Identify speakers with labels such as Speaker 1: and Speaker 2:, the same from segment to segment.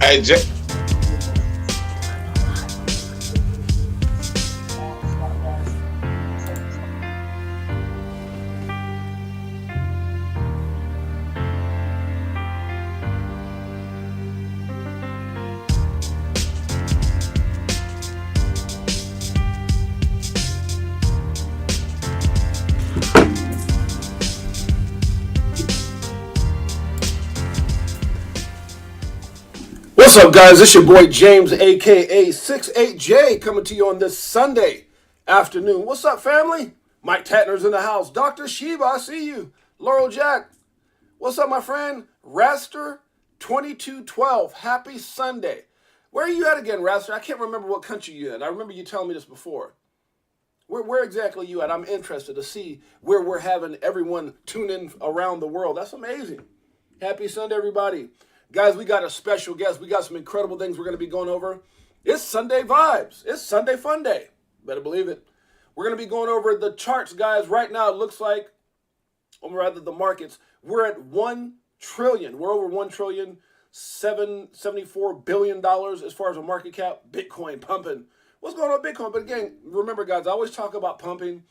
Speaker 1: Hey,
Speaker 2: What's up, guys? This your boy James, aka 68J, coming to you on this Sunday afternoon. What's up, family? Mike Tatner's in the house. Dr. Sheba, I see you. Laurel Jack, what's up, my friend? Raster 2212, happy Sunday. Where are you at again, Raster? I can't remember what country you're in. I remember you telling me this before. Where exactly are you at? I'm interested to see where we're having everyone tune in around the world. That's amazing. Happy Sunday, everybody. Guys, we got a special guest. We got some incredible things we're going to be going over. It's Sunday vibes. It's Sunday fun day. Better believe it. We're going to be going over the charts, guys. Right now, it looks like, or rather the markets, we're at 1 trillion. We're over $1,774 billion as far as a market cap. Bitcoin pumping. What's going on with Bitcoin? But again, remember, guys, I always talk about pumping.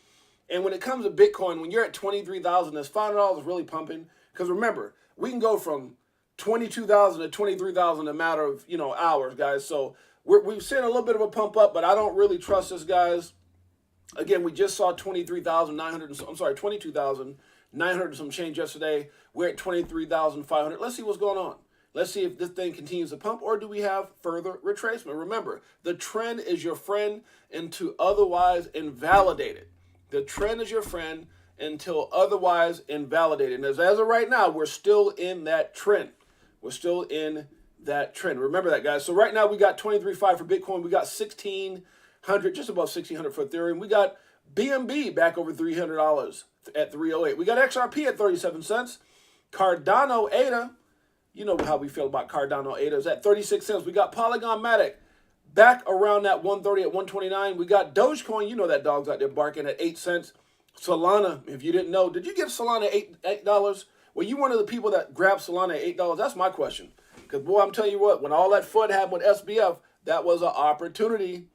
Speaker 2: And when it comes to Bitcoin, when you're at 23,000, that's $500 really pumping. Because remember, we can go from 22,000 to 23,000 in a matter of, hours, guys. So we've seen a little bit of a pump up, but I don't really trust this, guys. Again, we just saw 22,900 some change yesterday. We're at 23,500. Let's see what's going on. Let's see if this thing continues to pump, or do we have further retracement? Remember, the trend is your friend until otherwise invalidated. The trend is your friend until otherwise invalidated. And as of right now, we're still in that trend. We're still in that trend. Remember that, guys. So right now we got 23.5 for Bitcoin. We got 1,600, just above 1,600 for Ethereum. We got BNB back over $300 at 308. We got XRP at 37 cents. Cardano ADA, you know how we feel about Cardano ADA, is at 36 cents. We got Polygon Matic back around that 130 at 129. We got Dogecoin, you know that dog's out there barking, at 8 cents. Solana, if you didn't know, did you get Solana $8? Were you one of the people that grabbed Solana at $8? That's my question. Because, boy, I'm telling you what, when all that FUD happened with SBF, that was an opportunity.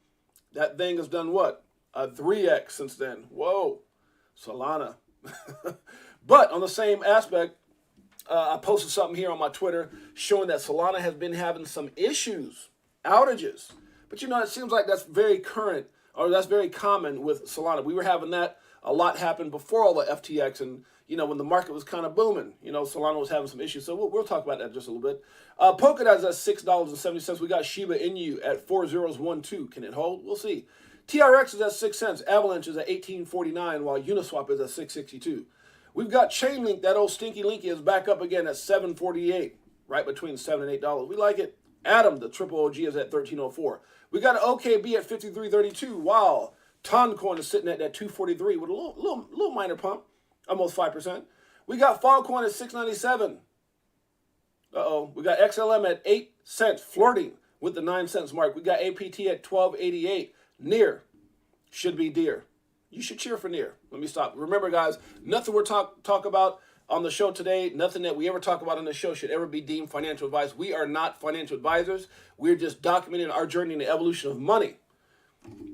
Speaker 2: That thing has done what? A 3x since then. Whoa, Solana. But on the same aspect, I posted something here on my Twitter showing that Solana has been having some issues, outages. But, it seems like that's very current, or that's very common with Solana. We were having that. A lot happened before all the FTX, and when the market was kind of booming, Solana was having some issues. So we'll talk about that just a little bit. Polkadot is at $6.70. We got Shiba Inu at 4012. Can it hold? We'll see. TRX is at 6 cents. Avalanche is at 18.49, while Uniswap is at 6.62. We've got Chainlink. That old stinky linky is back up again at 7.48, right between $7 and $8. We like it. Atom, the triple OG, is at 13.04. We got OKB at 53.32, while Toncoin is sitting at that 243 with a little minor pump, almost 5%. We got Filecoin at 697. We got XLM at 8 cents, flirting with the 9 cents mark. We got APT at 12.88. Near should be dear. You should cheer for near. Let me stop. Remember, guys, nothing we're talk about on the show today, nothing that we ever talk about on the show should ever be deemed financial advice. We are not financial advisors. We're just documenting our journey in the evolution of money.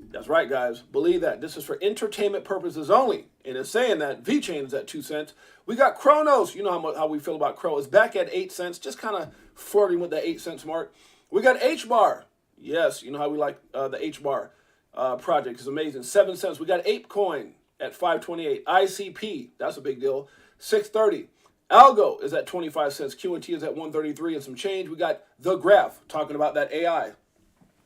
Speaker 2: That's right, guys. Believe that. This is for entertainment purposes only. And it's saying that VeChain is at 2 cents. We got Kronos. You know how we feel about Crow. It's back at 8 cents, just kind of flirting with the 8 cents mark. We got HBAR. Yes, you know how we like the HBAR project. It's amazing. 7 cents. We got ApeCoin at 5.28. ICP, that's a big deal, 6.30. Algo is at 25 cents. QNT is at 133 and some change. We got The Graph talking about that AI.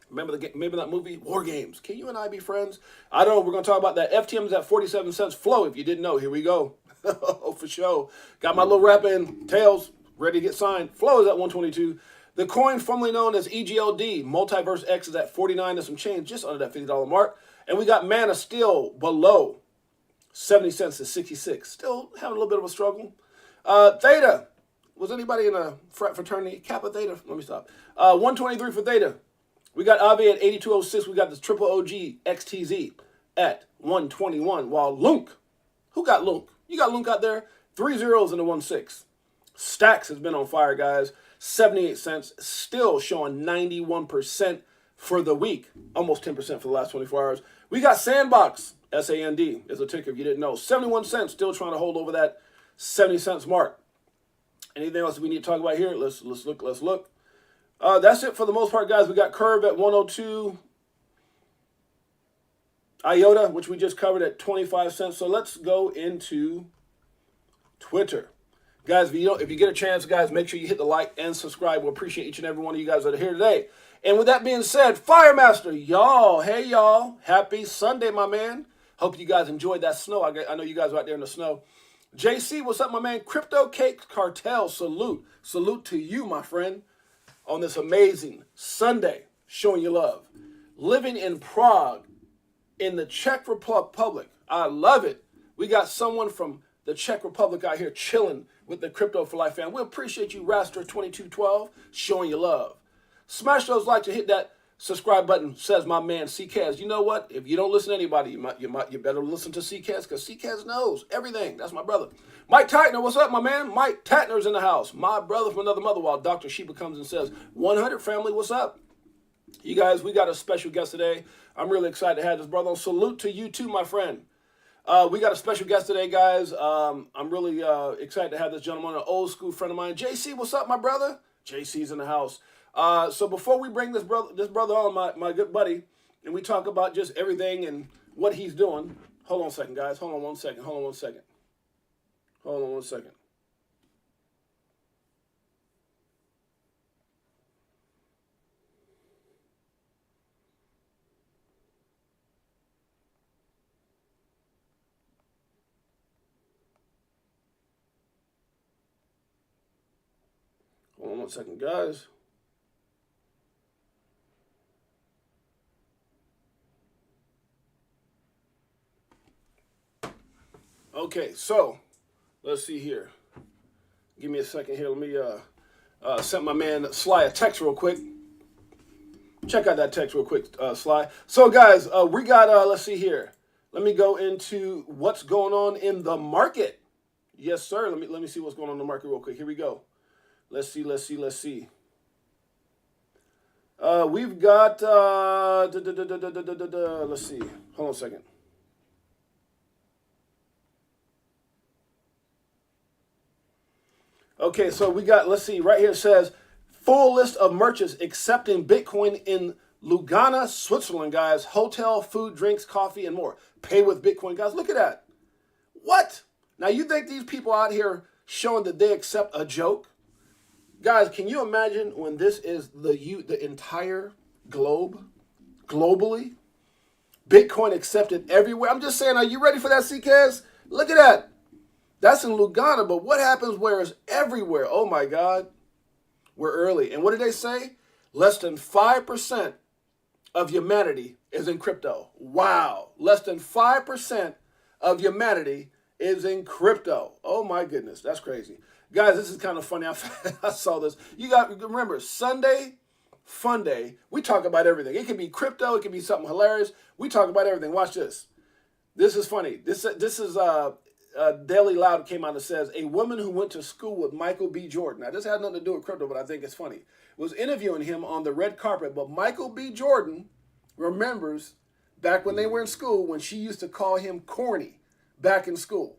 Speaker 2: Remember that movie, War Games? Can you and I be friends? I don't know. We're going to talk about that. FTM is at 47 cents. Flow, if you didn't know, here we go. Oh, for sure. Got my little rap in. Tails, ready to get signed. Flow is at 122. The coin formerly known as EGLD, Multiverse X, is at 49 and some change, just under that $50 mark. And we got Mana still below 70 cents to 66. Still having a little bit of a struggle. Theta. Was anybody in a fraternity? Kappa Theta? Let me stop. 123 for Theta. We got Aave at 8206. We got this triple OG XTZ at 121. While Lunk, who got Lunk? You got Lunk out there? 3 zeros and a 1.6. Stacks has been on fire, guys. 78 cents, still showing 91% for the week. Almost 10% for the last 24 hours. We got Sandbox, SAND is a ticker if you didn't know. 71 cents, still trying to hold over that 70 cents mark. Anything else we need to talk about here? Let's look. That's it for the most part, guys. We got Curve at 102. IOTA, which we just covered at 25 cents. So let's go into Twitter. Guys, if you get a chance, guys, make sure you hit the like and subscribe. We'll appreciate each and every one of you guys that are here today. And with that being said, Firemaster, y'all, hey, y'all. Happy Sunday, my man. Hope you guys enjoyed that snow. I know you guys are out there in the snow. JC, what's up, my man? Crypto Cake Cartel, salute. Salute to you, my friend, on this amazing Sunday, showing you love. Living in Prague, in the Czech Republic. I love it. We got someone from the Czech Republic out here chilling with the Crypto for Life fan. We appreciate you, Raster2212, showing you love. Smash those likes and hit that subscribe button, says my man CKaz. You know what? If you don't listen to anybody, you better listen to CKaz, because CKaz knows everything. That's my brother. Mike Tatner, what's up, my man? Mike Tatner's in the house. My brother from another mother, while Dr. Sheba comes and says, 100 family, what's up? You guys, we got a special guest today. I'm really excited to have this brother on. Salute to you too, my friend. We got a special guest today, guys. I'm really excited to have this gentleman, an old school friend of mine. JC, what's up, my brother? JC's in the house. So before we bring this brother on, my good buddy, and we talk about just everything and what he's doing. Hold on a second, guys. Hold on one second. Hold on one second, guys. Okay, so let's see here. Give me a second here. Let me send my man SLY a text real quick. Check out that text real quick, SLY. So guys, we got, let's see here. Let me go into what's going on in the market. Yes, sir. Let me see what's going on in the market real quick. Here we go. Let's see. We've got, let's see. Hold on a second. Okay, so we got, let's see, right here it says, full list of merchants accepting Bitcoin in Lugana, Switzerland, guys. Hotel, food, drinks, coffee, and more. Pay with Bitcoin, guys. Look at that. What? Now, you think these people out here showing that they accept a joke? Guys, can you imagine when this is the entire globe, globally? Bitcoin accepted everywhere. I'm just saying, are you ready for that, CKaz? Look at that. That's in Lugana, but what happens where it's everywhere? Oh my God, we're early. And what did they say? Less than 5% of humanity is in crypto. Wow, less than 5% of humanity is in crypto. Oh my goodness, that's crazy. Guys, this is kind of funny. I saw this. You got to remember, Sunday, FunDay, we talk about everything. It can be crypto, it can be something hilarious. We talk about everything. Watch this. This is funny. This is Daily Loud came out and says, a woman who went to school with Michael B. Jordan. Now, this has nothing to do with crypto, but I think it's funny. Was interviewing him on the red carpet, but Michael B. Jordan remembers back when they were in school when she used to call him corny back in school.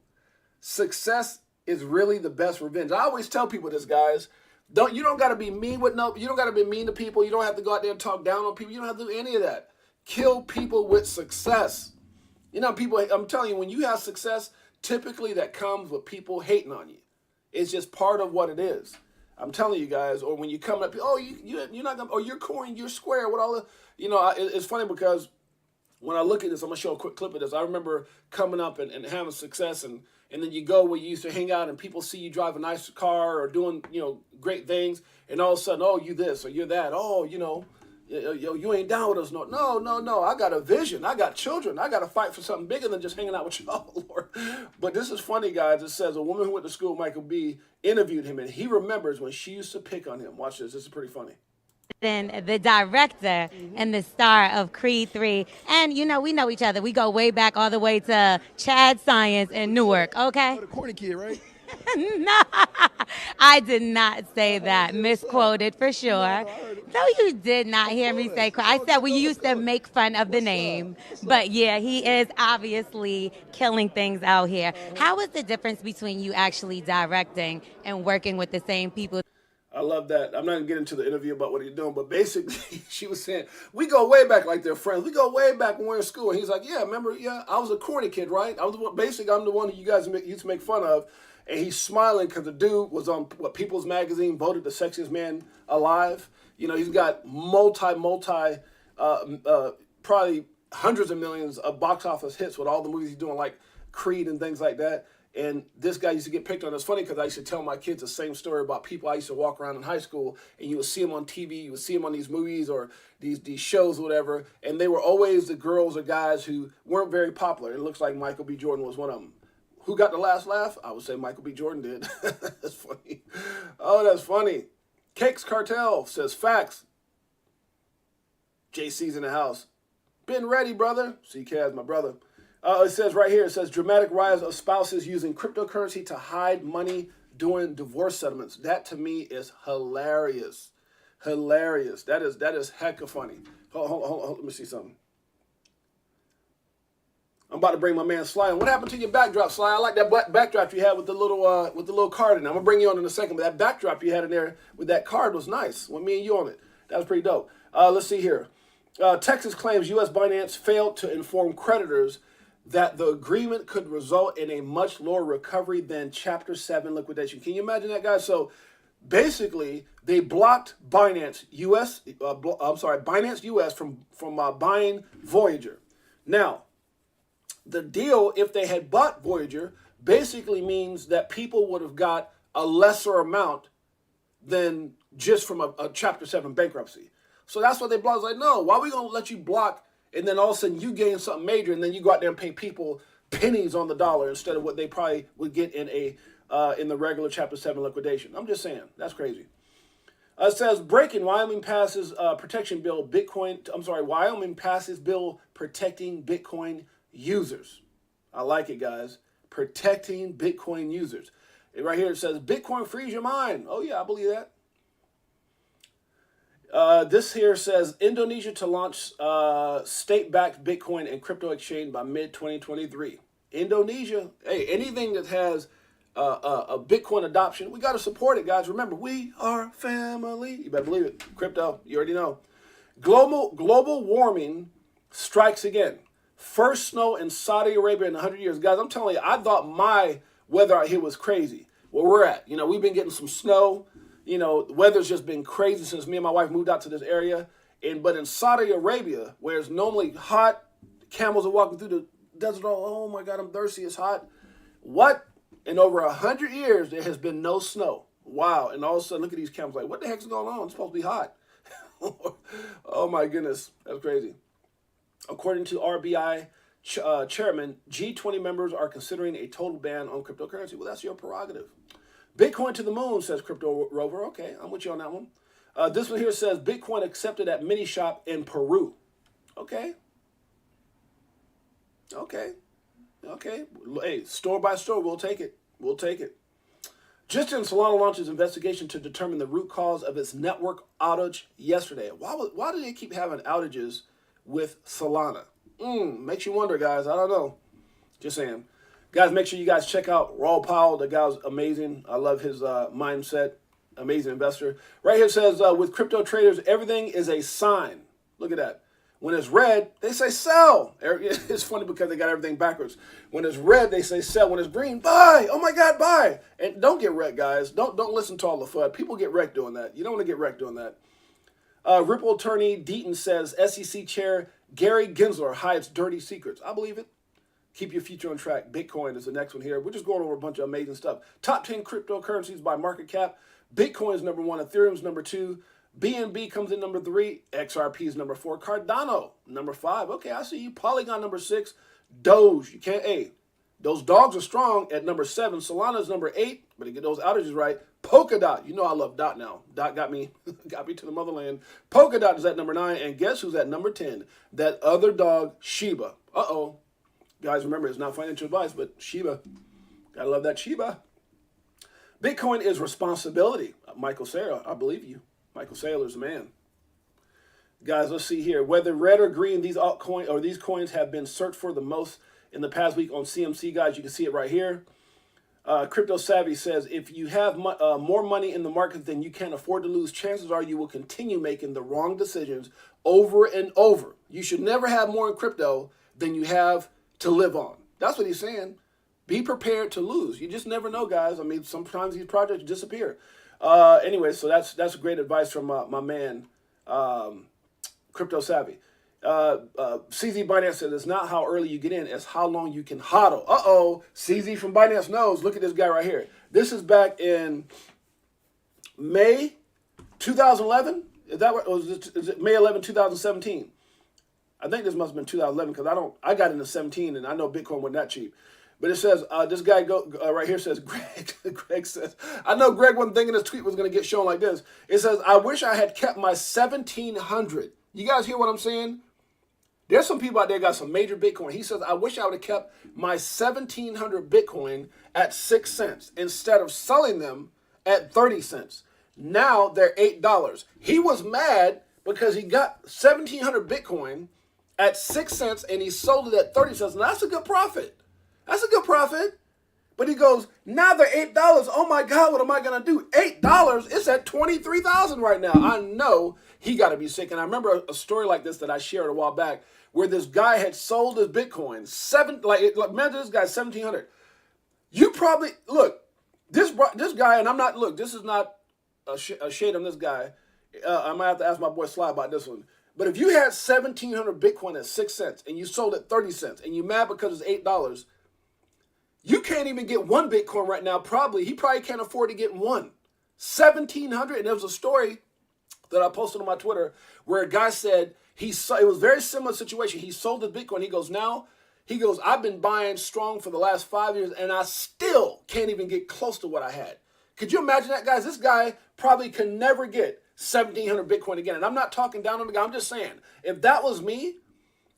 Speaker 2: Success is really the best revenge. I always tell people this, guys. You don't got to be mean you don't got to be mean to people. You don't have to go out there and talk down on people. You don't have to do any of that. Kill people with success. You know, people, I'm telling you, when you have success, typically that comes with people hating on you. It's just part of what it is. I'm telling you guys, or when you come up, oh, you're not gonna, oh, you're corny, you're square, what all the, it's funny because when I look at this, I'm gonna show a quick clip of this. I remember coming up and having success, and then you go where you used to hang out and people see you drive a nice car or doing, great things, and all of a sudden, oh, you this or you're that, oh, you ain't down with us. No. I got a vision. I got children. I got to fight for something bigger than just hanging out with y'all, Lord. But this is funny, guys. It says a woman who went to school with Michael B. interviewed him, and he remembers when she used to pick on him. Watch this. This is pretty funny.
Speaker 1: Then the director and the star of Creed 3. And, we know each other. We go way back all the way to Chad Science in Newark, okay?
Speaker 3: Oh, the corny kid, right?
Speaker 1: No, I did not say that. Misquoted for sure. No, you did not hear me say. I said we used to make fun of the name, but yeah, he is obviously killing things out here. How is the difference between you actually directing and working with the same people?
Speaker 2: I love that. I'm not gonna get into the interview about what he's doing, but basically, she was saying we go way back, like they're friends. We go way back when we were in school. And he's like, "Yeah, remember? Yeah, I was a corny kid, right? I was the one, basically I'm the one who you guys used to make fun of." And he's smiling because the dude was on what People's Magazine voted the sexiest man alive. You know, he's got probably hundreds of millions of box office hits with all the movies he's doing, like Creed and things like that. And this guy used to get picked on. It's funny because I used to tell my kids the same story about people I used to walk around in high school, and you would see them on TV, you would see them on these movies or these shows or whatever, and they were always the girls or guys who weren't very popular. It looks like Michael B. Jordan was one of them. Who got the last laugh? I would say Michael B. Jordan did. That's funny. Oh, that's funny. Cakes Cartel says facts. JC's in the house. Been ready, brother. CK, my brother. It says right here, it says dramatic rise of spouses using cryptocurrency to hide money during divorce settlements. That to me is hilarious. Hilarious. That is hecka funny. Hold, let me see something. I'm about to bring my man Sly on. What happened to your backdrop, Sly? I like that backdrop you had with the little card in it. I'm gonna bring you on in a second, but that backdrop you had in there with that card was nice. With me and you on it. That was pretty dope. Let's see here. Texas claims U.S. Binance failed to inform creditors that the agreement could result in a much lower recovery than Chapter 7 liquidation. Can you imagine that, guys? So basically, they blocked Binance US from buying Voyager. Now, the deal, if they had bought Voyager, basically means that people would have got a lesser amount than just from a Chapter 7 bankruptcy. So that's what they blocked. It's like, no, why are we going to let you block, and then all of a sudden you gain something major, and then you go out there and pay people pennies on the dollar instead of what they probably would get in the regular Chapter 7 liquidation. I'm just saying, that's crazy. It says, breaking, Wyoming passes protection bill, Wyoming passes bill protecting Bitcoin users. I like it, guys. Protecting Bitcoin users. Right here it says, Bitcoin frees your mind. Oh, yeah, I believe that. This here says, Indonesia to launch state-backed Bitcoin and crypto exchange by mid-2023. Indonesia, hey, anything that has a Bitcoin adoption, we got to support it, guys. Remember, we are family. You better believe it. Crypto, you already know. Global warming strikes again. First snow in Saudi Arabia in 100 years. Guys, I'm telling you, I thought my weather out here was crazy. Where we're at, we've been getting some snow. The weather's just been crazy since me and my wife moved out to this area. But in Saudi Arabia, where it's normally hot, camels are walking through the desert. Oh my God, I'm thirsty. It's hot. What? In over 100 years, there has been no snow. Wow. And all of a sudden, look at these camels like, what the heck's going on? It's supposed to be hot. Oh my goodness. That's crazy. According to RBI chairman, G20 members are considering a total ban on cryptocurrency. Well, that's your prerogative. Bitcoin to the moon, says Crypto Rover. Okay, I'm with you on that one. This one here says Bitcoin accepted at mini shop in Peru. Okay. Hey, store by store, we'll take it. Just in, Solana launches investigation to determine the root cause of its network outage yesterday. Why do they keep having outages with Solana? Makes you wonder, guys. I don't know. Just saying. Guys, make sure you guys check out Raw Powell. The guy's amazing. I love his mindset. Amazing investor. Right here it says, with crypto traders, everything is a sign. Look at that. When it's red, they say sell. It's funny because they got everything backwards. When it's red, they say sell. When it's green, buy. Oh my God, buy. And don't get wrecked, guys. Don't listen to all the FUD. People get wrecked doing that. You don't want to get wrecked doing that. Ripple attorney Deaton says SEC chair Gary Gensler hides dirty secrets. I believe it. Keep your future on track. Bitcoin is the next one here. We're just going over a bunch of amazing stuff. Top 10 cryptocurrencies by market cap. Bitcoin is number 1. Ethereum is number 2. BNB comes in number 3. XRP is number 4. Cardano, number 5. Okay, I see you. Polygon, number 6. Doge, you can't, hey, those dogs are strong at number 7. Solana is number 8, but to get those outages right. Polkadot, you know I love Dot now. Dot got me to the motherland. Polkadot is at number 9, and guess who's at number 10? That other dog, Shiba. Uh-oh. Guys, remember, it's not financial advice, but Shiba. Gotta love that Shiba. Bitcoin is responsibility. Michael Saylor, I believe you. Michael Saylor's the man. Guys, let's see here. Whether red or green, these altcoins or these coins have been searched for the most in the past week on CMC, guys. You can see it right here. Crypto Savvy says, if you have more money in the market than you can afford to lose, chances are you will continue making the wrong decisions over and over. You should never have more in crypto than you have to live on. That's what he's saying. Be prepared to lose. You just never know, guys. I mean, sometimes these projects disappear. Anyway, so that's great advice from my man, Crypto Savvy. CZ Binance said it's not how early you get in, it's how long you can hodl. Uh-oh, CZ from Binance knows. Look at this guy right here. This is back in May 2011. Is that what, or is it May 11, 2017? I think this must have been 2011 because I got into 17 and I know Bitcoin wasn't that cheap. But it says, this guy right here says, Greg says, I know Greg wasn't thinking his tweet was going to get shown like this. It says, I wish I had kept my 1,700. You guys hear what I'm saying? There's some people out there got some major Bitcoin. He says, I wish I would have kept my 1,700 Bitcoin at 6 cents instead of selling them at 30 cents. Now they're $8. He was mad because he got 1,700 Bitcoin at 6 cents and he sold it at 30 cents. Now that's a good profit. That's a good profit. But he goes, now they're $8. Oh my God, what am I going to do? $8? It's at 23,000 right now. I know he got to be sick. And I remember a story like this that I shared a while back where this guy had sold his Bitcoin. Imagine this guy, 1,700. You probably, look, this guy, and I'm not, look, this is not a shade on this guy. I might have to ask my boy SLY about this one. But if you had 1,700 Bitcoin at 6 cents and you sold it 30 cents and you mad because it's $8, you can't even get one Bitcoin right now. He probably can't afford to get one. 1,700. And there was a story that I posted on my Twitter where a guy said it was a very similar situation. He sold his Bitcoin. He goes, I've been buying strong for the last 5 years and I still can't even get close to what I had. Could you imagine that, guys? This guy probably can never get 1,700 Bitcoin again. And I'm not talking down on the guy. I'm just saying, if that was me,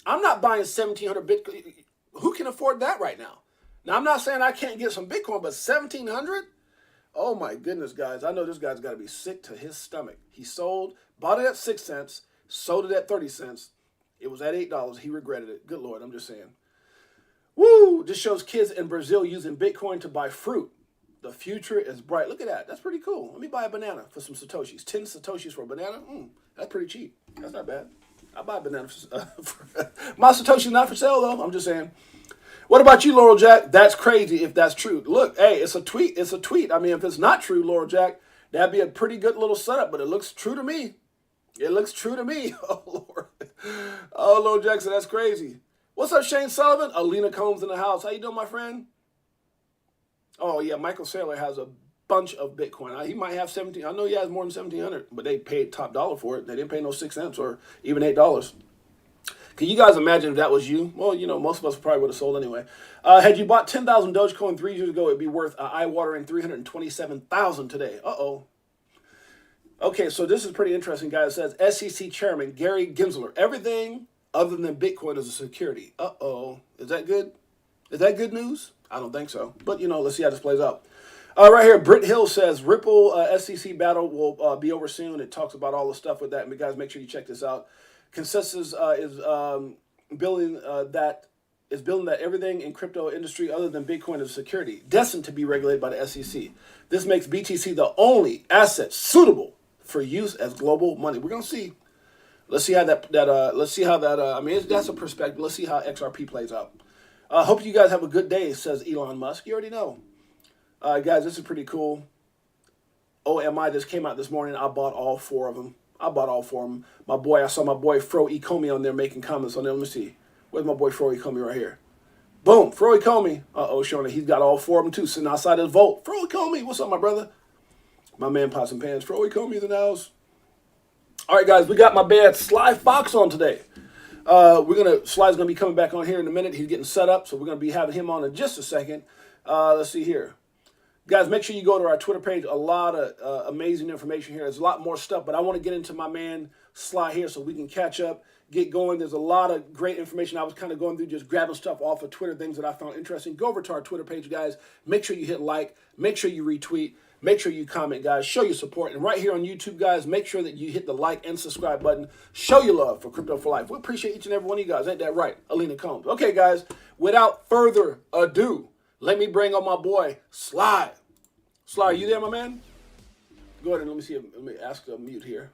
Speaker 2: I'm not buying 1,700 Bitcoin. Who can afford that right now? Now, I'm not saying I can't get some Bitcoin, but 1,700? Oh, my goodness, guys. I know this guy's got to be sick to his stomach. He bought it at 6 cents, sold it at 30 cents. It was at $8. He regretted it. Good Lord, I'm just saying. Woo! This shows kids in Brazil using Bitcoin to buy fruit. The future is bright. Look at that. That's pretty cool. Let me buy a banana for some Satoshis. 10 Satoshis for a banana? That's pretty cheap. That's not bad. I'll buy a banana. My Satoshi's not for sale, though. I'm just saying. What about you, Laurel Jack? That's crazy if that's true. Look, hey, it's a tweet. It's a tweet. I mean, if it's not true, Laurel Jack, that'd be a pretty good little setup, but it looks true to me. It looks true to me. Oh, Lord. Oh, Laurel Jack said that's crazy. What's up, Shane Sullivan? Alina Combs in the house. How you doing, my friend? Oh, yeah, Michael Saylor has a bunch of Bitcoin. He might have 17. I know he has more than 1,700, but they paid top dollar for it. They didn't pay no 6 cents or even $8. Can you guys imagine if that was you? Well, you know, most of us probably would have sold anyway. Had you bought 10,000 Dogecoin 3 years ago, it'd be worth an eye-watering 327,000 today. Uh-oh. Okay, so this is pretty interesting, guys. It says SEC Chairman Gary Gensler, everything other than Bitcoin is a security. Uh-oh. Is that good? Is that good news? I don't think so. But, you know, let's see how this plays out. Right here, Britt Hill says Ripple SEC battle will be over soon. It talks about all the stuff with that. And guys, make sure you check this out. Consensus is building that everything in crypto industry other than Bitcoin is security, destined to be regulated by the SEC. This makes BTC the only asset suitable for use as global money. We're gonna see. Let's see how I mean, that's a perspective. Let's see how XRP plays out. Hope you guys have a good day, says Elon Musk. You already know. Guys, this is pretty cool. OMI just came out this morning. I bought all 4 of them. I saw my boy Fro Ecomi on there making comments on there. Let me see. Where's my boy Fro Ecomi right here? Boom, Fro Ecomi. Showing that he's got all 4 of them too, sitting outside his vault. Fro Ecomi, what's up, my brother? My man Pots and Pans. Fro Ecomi's in the house. All right, guys, we got my bad Sly Fox on today. Sly's gonna be coming back on here in a minute. He's getting set up, so we're gonna be having him on in just a second. Let's see here. Guys, make sure you go to our Twitter page. A lot of amazing information here. There's a lot more stuff, but I want to get into my man Sly here so we can catch up, get going. There's a lot of great information. I was kind of going through just grabbing stuff off of Twitter, things that I found interesting. Go over to our Twitter page, guys. Make sure you hit like. Make sure you retweet. Make sure you comment, guys. Show your support. And right here on YouTube, guys, make sure that you hit the like and subscribe button. Show your love for Crypto for Life. We appreciate each and every one of you guys. Ain't that right? Alina Combs. Okay, guys, without further ado, let me bring on my boy, SLY. SLY, are you there, my man? Go ahead and let me see. Let me ask to mute here.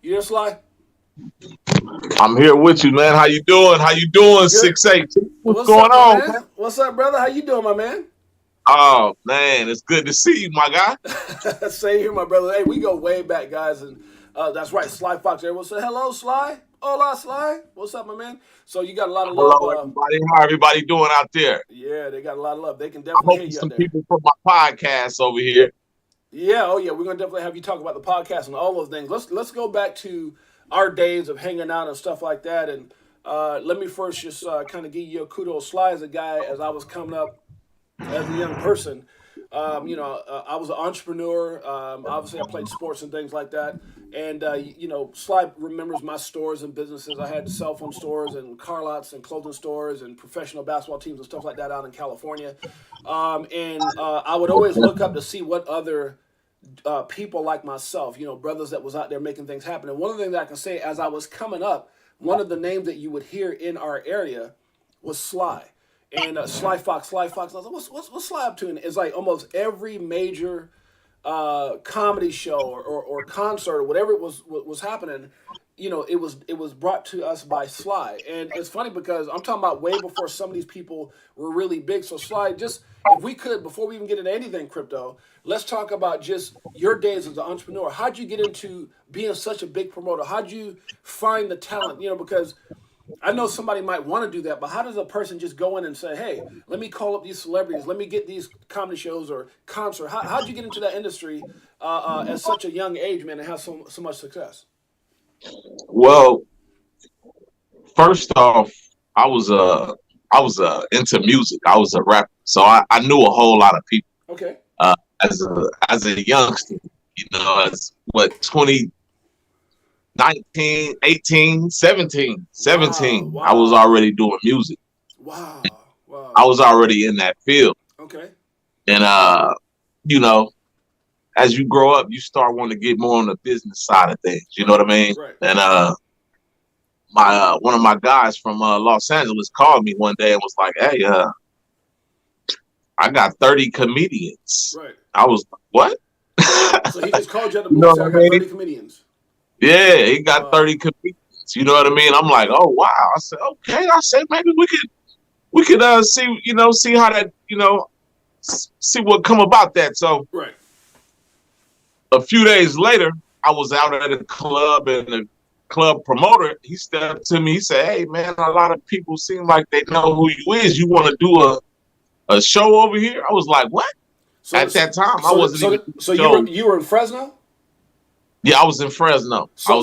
Speaker 2: You there, SLY?
Speaker 3: I'm here with you, man. How you doing? How you doing, 6'8"? What's going
Speaker 2: up,
Speaker 3: on,
Speaker 2: man? What's up, brother? How you doing, my man?
Speaker 3: Oh, man, it's good to see you, my guy.
Speaker 2: Same here, my brother. Hey, we go way back, guys, and that's right, SLY Fox. Everyone say hello, SLY. Hola, SLY. What's up, my man? So you got a lot of love.
Speaker 3: Hello, everybody. How everybody doing out there?
Speaker 2: Yeah, they got a lot of love. They can definitely hear you
Speaker 3: some
Speaker 2: out there.
Speaker 3: People from my podcast over here.
Speaker 2: Yeah, oh yeah, we're gonna definitely have you talk about the podcast and all those things. Let's go back to our days of hanging out and stuff like that. And let me first just kind of give you a kudos. SLY as a guy, as I was coming up as a young person. I was an entrepreneur. Obviously, I played sports and things like that. And, SLY remembers my stores and businesses. I had cell phone stores and car lots and clothing stores and professional basketball teams and stuff like that out in California. I would always look up to see what other people like myself, brothers that was out there making things happen. And one of the things that I can say, as I was coming up, one of the names that you would hear in our area was SLY. And SLY Fox. And I was like, what's SLY up to? And it's like almost every major comedy show or concert or whatever it was happening, it was brought to us by SLY. And it's funny because I'm talking about way before some of these people were really big. So SLY, just if we could, before we even get into anything crypto, let's talk about just your days as an entrepreneur. How'd you get into being such a big promoter? How'd you find the talent? Because I know somebody might want to do that, but how does a person just go in and say, hey, let me call up these celebrities, let me get these comedy shows or concert? How'd you get into that industry at such a young age, man, and have so much success?
Speaker 3: Well, first off, I was into music. I was a rapper, so I knew a whole lot of people.
Speaker 2: Okay.
Speaker 3: As a youngster, as 19, 18, 17. Wow. I was already doing music.
Speaker 2: Wow.
Speaker 3: I was already in that field.
Speaker 2: Okay.
Speaker 3: And as you grow up, you start wanting to get more on the business side of things. You know what I mean?
Speaker 2: Right.
Speaker 3: And one of my guys from Los Angeles called me one day and was like, hey, I got 30 comedians.
Speaker 2: Right.
Speaker 3: I was like, what?
Speaker 2: So he just called you at the booth and said, I got 30 comedians.
Speaker 3: Yeah, he got 30 comedians. You know what I mean? I'm like, oh wow. I said, okay. I said maybe we could see how that, see what come about that. So
Speaker 2: right.
Speaker 3: A few days later, I was out at a club and the club promoter, he stepped up to me. He said, hey man, a lot of people seem like they know who you is. You want to do a show over here? I was like, what? At that time, I wasn't even.
Speaker 2: So you were in Fresno?
Speaker 3: Yeah, I was in Fresno.
Speaker 2: So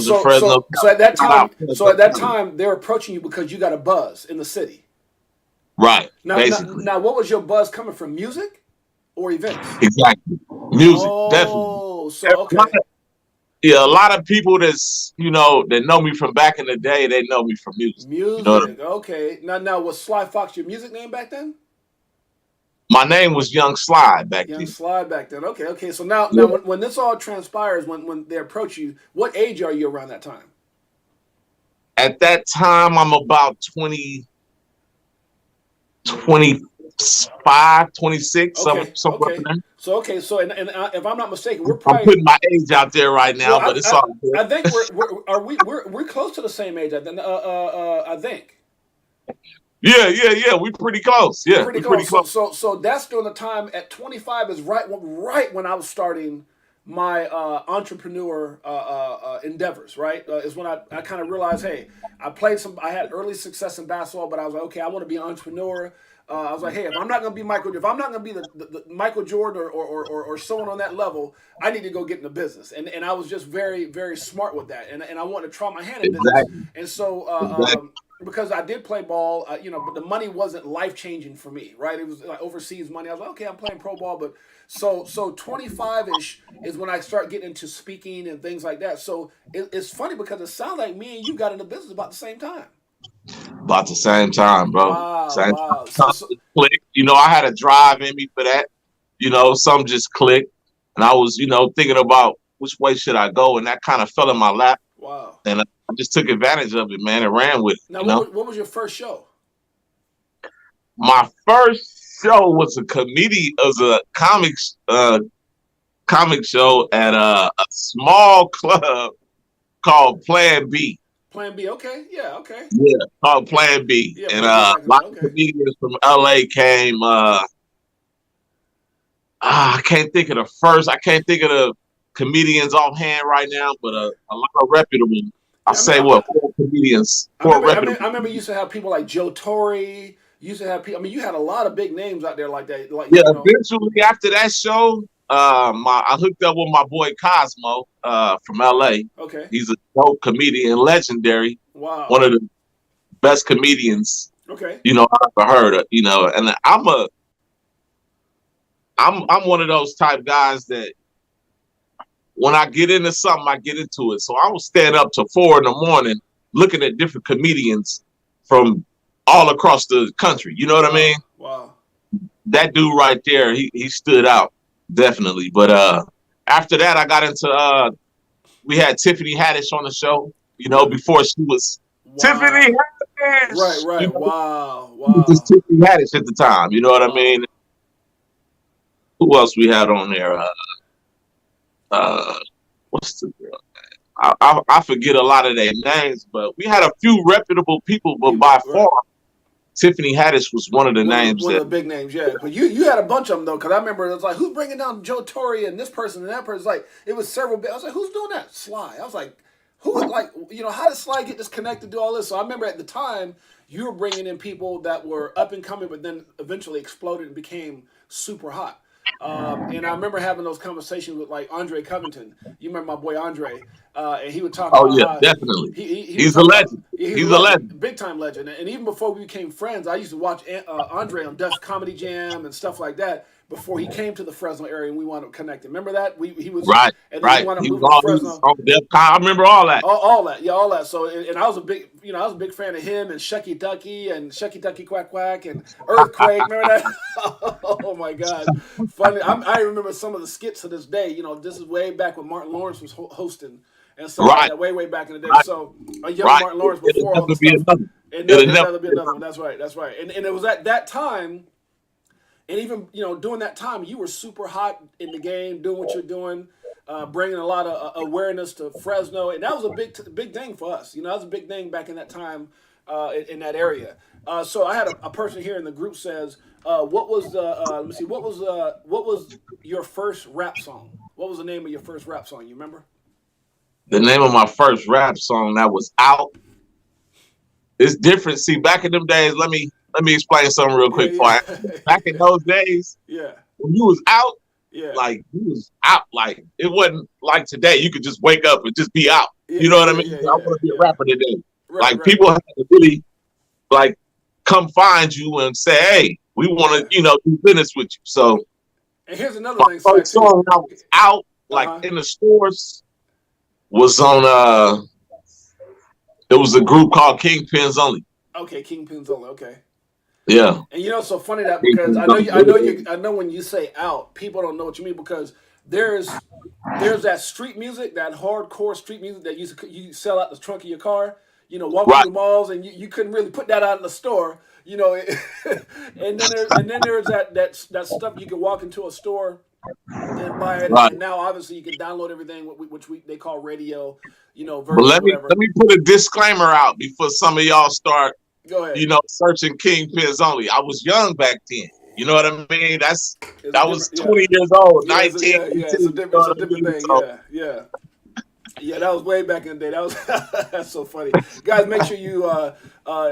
Speaker 2: at that time, they're approaching you because you got a buzz in the city.
Speaker 3: Right. Basically.
Speaker 2: Now, what was your buzz coming from? Music or events?
Speaker 3: Exactly. Music, definitely.
Speaker 2: So okay.
Speaker 3: Yeah, a lot of people that know me from back in the day, they know me from music.
Speaker 2: Music, okay. Now was SLY Fox your music name back then?
Speaker 3: My name was Young SLY back then.
Speaker 2: Young SLY back then. Okay. So now when this all transpires, when they approach you, what age are you around that time?
Speaker 3: At that time, I'm about 25, 26, something like that.
Speaker 2: So and if I'm not mistaken, I'm
Speaker 3: putting my age out there right now, but it's all good.
Speaker 2: I think we're close to the same age. I think.
Speaker 3: Yeah. We pretty close. Yeah,
Speaker 2: pretty close. So that's during the time at 25 is right when I was starting my entrepreneur endeavors. Right, is when I kind of realized, hey, I had early success in basketball, but I was like, okay, I want to be an entrepreneur. I was like, hey, if I'm not going to be the Michael Jordan or someone on that level, I need to go get into business. And I was just very, very smart with that. And I wanted to try my hand in business. And so because I did play ball, but the money wasn't life-changing for me, right? It was like overseas money. I was like, okay, I'm playing pro ball. But so 25-ish is when I start getting into speaking and things like that. So it's funny because it sounds like me and you got into business about the same time.
Speaker 3: About the same time, bro.
Speaker 2: Wow.
Speaker 3: I had a drive in me for that. You know, some just clicked, and I was, thinking about which way should I go, and that kind of fell in my lap,
Speaker 2: Wow.
Speaker 3: and I just took advantage of it, man, and ran with it.
Speaker 2: Now, what was your first show?
Speaker 3: My first show was a comic show at a small club called Plan B.
Speaker 2: Plan B, okay, yeah, okay.
Speaker 3: Yeah, called Plan B.
Speaker 2: Yeah,
Speaker 3: and
Speaker 2: Plan B
Speaker 3: a lot of comedians from LA came. I can't think of the comedians offhand right now, but a lot of reputable. Four comedians.
Speaker 2: I remember you used to have people like Joe Torre. You used to have people. I mean, you had a lot of big names out there like that. Like,
Speaker 3: yeah, eventually after that show, I hooked up with my boy Cosmo from LA.
Speaker 2: Okay.
Speaker 3: He's a dope comedian, legendary.
Speaker 2: Wow.
Speaker 3: One of the best comedians.
Speaker 2: Okay.
Speaker 3: I've ever heard of. And I'm one of those type guys that when I get into something, I get into it. So I will stand up till 4 a.m. looking at different comedians from all across the country. You know what I mean?
Speaker 2: Wow. That
Speaker 3: dude right there, he stood out, definitely. But after that, I got into we had Tiffany Haddish on the show, before she was Tiffany Haddish.
Speaker 2: Right. Wow.
Speaker 3: It was Tiffany Haddish at the time. You know what I mean? Who else we had on there? What's the girl name? I forget a lot of their names, but we had a few reputable people, but by far, Tiffany Haddish was one of the names.
Speaker 2: One of the big names, yeah. But you had a bunch of them, though, because I remember it was like, who's bringing down Joe Torre and this person and that person? Like, it was several. I was like, who's doing that? SLY. I was like, how did SLY get this connected to all this? So I remember at the time, you were bringing in people that were up and coming, but then eventually exploded and became super hot. And I remember having those conversations with like Andre Covington. You remember my boy Andre, and he would talk.
Speaker 3: Oh yeah, definitely. He's a legend. He's a legend,
Speaker 2: big time legend. And even before we became friends, I used to watch Andre on Def Comedy Jam and stuff like that. Before he came to the Fresno area and we wound up connecting. Remember that? He was
Speaker 3: right.
Speaker 2: And
Speaker 3: then
Speaker 2: he wound up moving to Fresno.
Speaker 3: I remember all that.
Speaker 2: All that. So and I was a big fan of him and Shucky Ducky and Shucky Ducky Quack Quack and Earthquake. Remember that? Oh my God, funny. I remember some of the skits to this day. This is way back when Martin Lawrence was hosting and stuff like that. Way back in the day.
Speaker 3: Right.
Speaker 2: So a young Martin Lawrence before all the stuff. It'll never be another one. That's right. And it was at that time. And even, during that time, you were super hot in the game, doing what you're doing, bringing a lot of awareness to Fresno. And that was a big thing for us. That was a big thing back in that time in that area. So I had a person here in the group says, what was your first rap song? What was the name of your first rap song? You remember?
Speaker 3: The name of my first rap song that was out. It's different. See, back in them days, let me explain something real quick. Back in those days, when you was out, like you was out, like it wasn't like today. You could just wake up and just be out. You know what I mean? I want to be a rapper today. People have to really come find you and say, "Hey, we want to, do business with you." So,
Speaker 2: and here's another thing.
Speaker 3: My first song when I was out, in the stores, was on. It was a group called Kingpins Only.
Speaker 2: Okay, Kingpins Only. Okay.
Speaker 3: Yeah.
Speaker 2: And it's so funny that because I know when you say out, people don't know what you mean because there's that street music, that hardcore street music that you sell out the trunk of your car. Walking through the malls and you couldn't really put that out in the store. And then there's that stuff you can walk into a store and buy it. And now obviously you can download everything, which they call radio.
Speaker 3: But let me put a disclaimer out before some of y'all start.
Speaker 2: Go ahead.
Speaker 3: Searching Kingpins Only. I was young back then. You know what I mean? I was 20 years old, 19.
Speaker 2: It's a different thing. So. Yeah, that was way back in the day. That's so funny. Guys, make sure you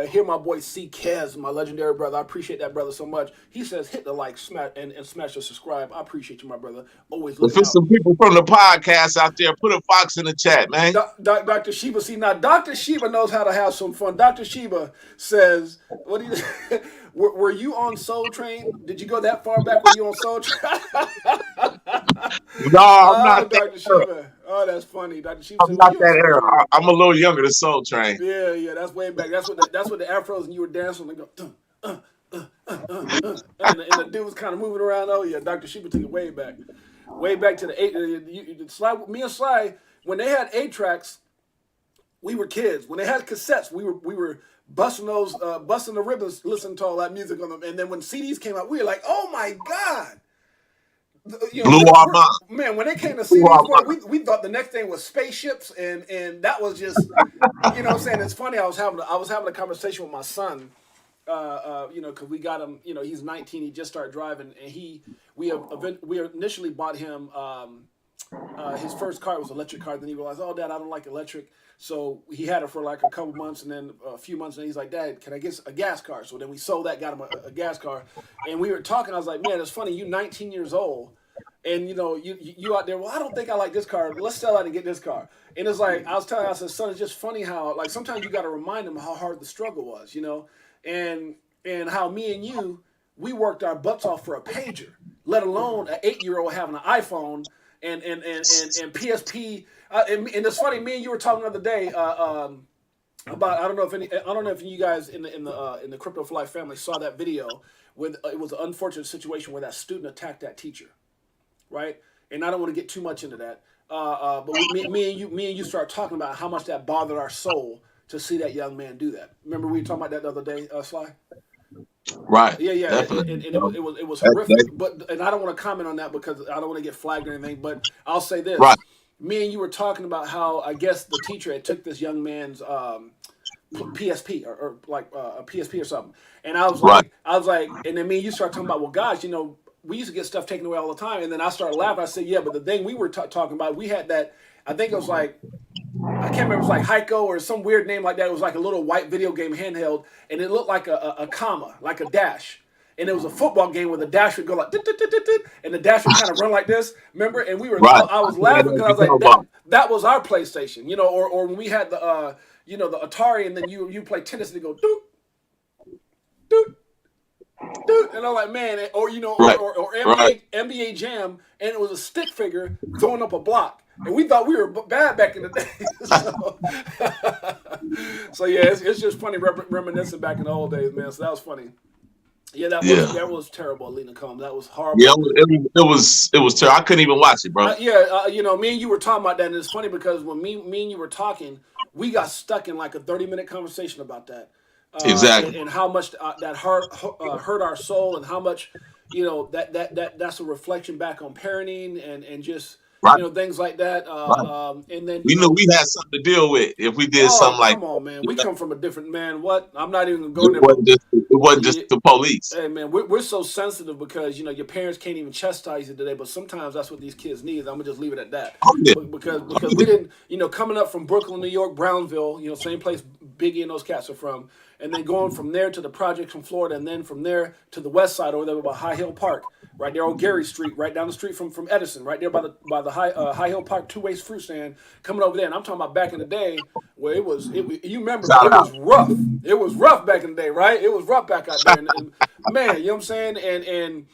Speaker 2: hear my boy C. Kez, my legendary brother. I appreciate that brother so much. He says hit the like, smash and smash the subscribe. I appreciate you, my brother. Always looking out.
Speaker 3: Some people from the podcast out there, put a fox in the chat, man.
Speaker 2: Dr. Sheba, see now, Dr. Sheba knows how to have some fun. Dr. Sheba says, "What do you?" Were you on Soul Train? Did you go that far back when you were on Soul Train?
Speaker 3: No, I'm not.
Speaker 2: Dr. Sheba. Oh, that's funny. Dr. Sheba
Speaker 3: I'm not that era. I'm a little younger than Soul Train.
Speaker 2: Yeah, that's way back. That's what the afros and you were dancing and go. and the dude was kind of moving around. Oh yeah, Dr. Sheep took it way back to the eight. Sly, me and Sly, when they had 8 tracks, we were kids. When they had cassettes, we were busting busting the ribbons, listening to all that music on them. And then when CDs came out, we were like, oh my god.
Speaker 3: Blew our mind.
Speaker 2: Man, when they came to
Speaker 3: Blew our
Speaker 2: CDs, boy,
Speaker 3: mind.
Speaker 2: we thought the next thing was spaceships, and that was just, what I'm saying. It's funny. I was having a conversation with my son, because we got him. He's 19. He just started driving, and we initially bought him his first car was an electric car. Then he realized, oh, Dad, I don't like electric. So he had it for like a couple months, and then a few months, and he's like, Dad, can I get a gas car? So then we sold that, got him a gas car, and we were talking. I was like, man, it's funny. You 19 years old, and you out there. Well, I don't think I like this car. Let's sell out and get this car. And it's like I was telling him, I said, son, it's just funny how like sometimes you got to remind them how hard the struggle was, and how me and you we worked our butts off for a pager, let alone an 8-year-old having an iPhone and PSP. And it's funny. Me and you were talking the other day about I don't know if you guys in the Crypto for Life family saw that video with it was an unfortunate situation where that student attacked that teacher, right? And I don't want to get too much into that. But me and you start talking about how much that bothered our soul to see that young man do that. Remember we were talking about that the other day, Sly?
Speaker 3: Right.
Speaker 2: Yeah.
Speaker 3: Definitely.
Speaker 2: And it was horrific. But I don't want to comment on that because I don't want to get flagged or anything. But I'll say this:
Speaker 3: Right.
Speaker 2: me and you were talking about how I guess the teacher had took this young man's PSP or like a PSP or something, and
Speaker 3: Right.
Speaker 2: and then me and you start talking about, well, gosh, we used to get stuff taken away all the time, and then I started laughing. I said, yeah, but the thing we were talking about, we had that. I think it was like I can't remember. It was like Heiko or some weird name like that. It was like a little white video game handheld, and it looked like a comma, like a dash. And it was a football game where the dash would go like, and the dash would kind of run like this. Remember? And
Speaker 3: Right.
Speaker 2: I was laughing because I was like, that was our PlayStation, or when we had the Atari, and then you play tennis and it go doot, doot, doot, and I'm like, man,
Speaker 3: Right.
Speaker 2: or
Speaker 3: Right.
Speaker 2: NBA Jam, and it was a stick figure throwing up a block. And we thought we were bad back in the day. So yeah, it's just funny reminiscing back in the old days, man. So that was funny. Yeah,
Speaker 3: Yeah.
Speaker 2: that was terrible, Lena Combs. That was
Speaker 3: Yeah.
Speaker 2: horrible.
Speaker 3: It was terrible. I couldn't even watch it, bro.
Speaker 2: Me and you were talking about that, and it's funny because when me and you were talking, we got stuck in like a 30-minute conversation about that,
Speaker 3: Exactly.
Speaker 2: and how much that hurt our soul, and how much that's a reflection back on parenting and just
Speaker 3: Right.
Speaker 2: things like that.
Speaker 3: Right.
Speaker 2: And then
Speaker 3: We knew we had something to deal with if we did
Speaker 2: oh
Speaker 3: something like
Speaker 2: come on, man, we
Speaker 3: that.
Speaker 2: come from a different man. What? I'm not even
Speaker 3: It
Speaker 2: going there, but
Speaker 3: wasn't just it wasn't
Speaker 2: yeah,
Speaker 3: just the police.
Speaker 2: hey man, we're so sensitive because your parents can't even chastise you today, but sometimes that's what these kids need. I'm gonna just leave it at that.
Speaker 3: Oh yeah.
Speaker 2: Because we didn't coming up from Brooklyn, New York, Brownsville, same place Biggie and those cats are from, and then going from there to the projects from Florida, and then from there to the west side over there by High Hill Park, right there on Gary Street, right down the street from Edison, right there by the High Hill Park two-way fruit stand, coming over there. And I'm talking about back in the day where you remember
Speaker 3: Shout
Speaker 2: it
Speaker 3: out.
Speaker 2: was rough. It was rough back in the day, right? It was rough back out there, and man, you know what I'm saying?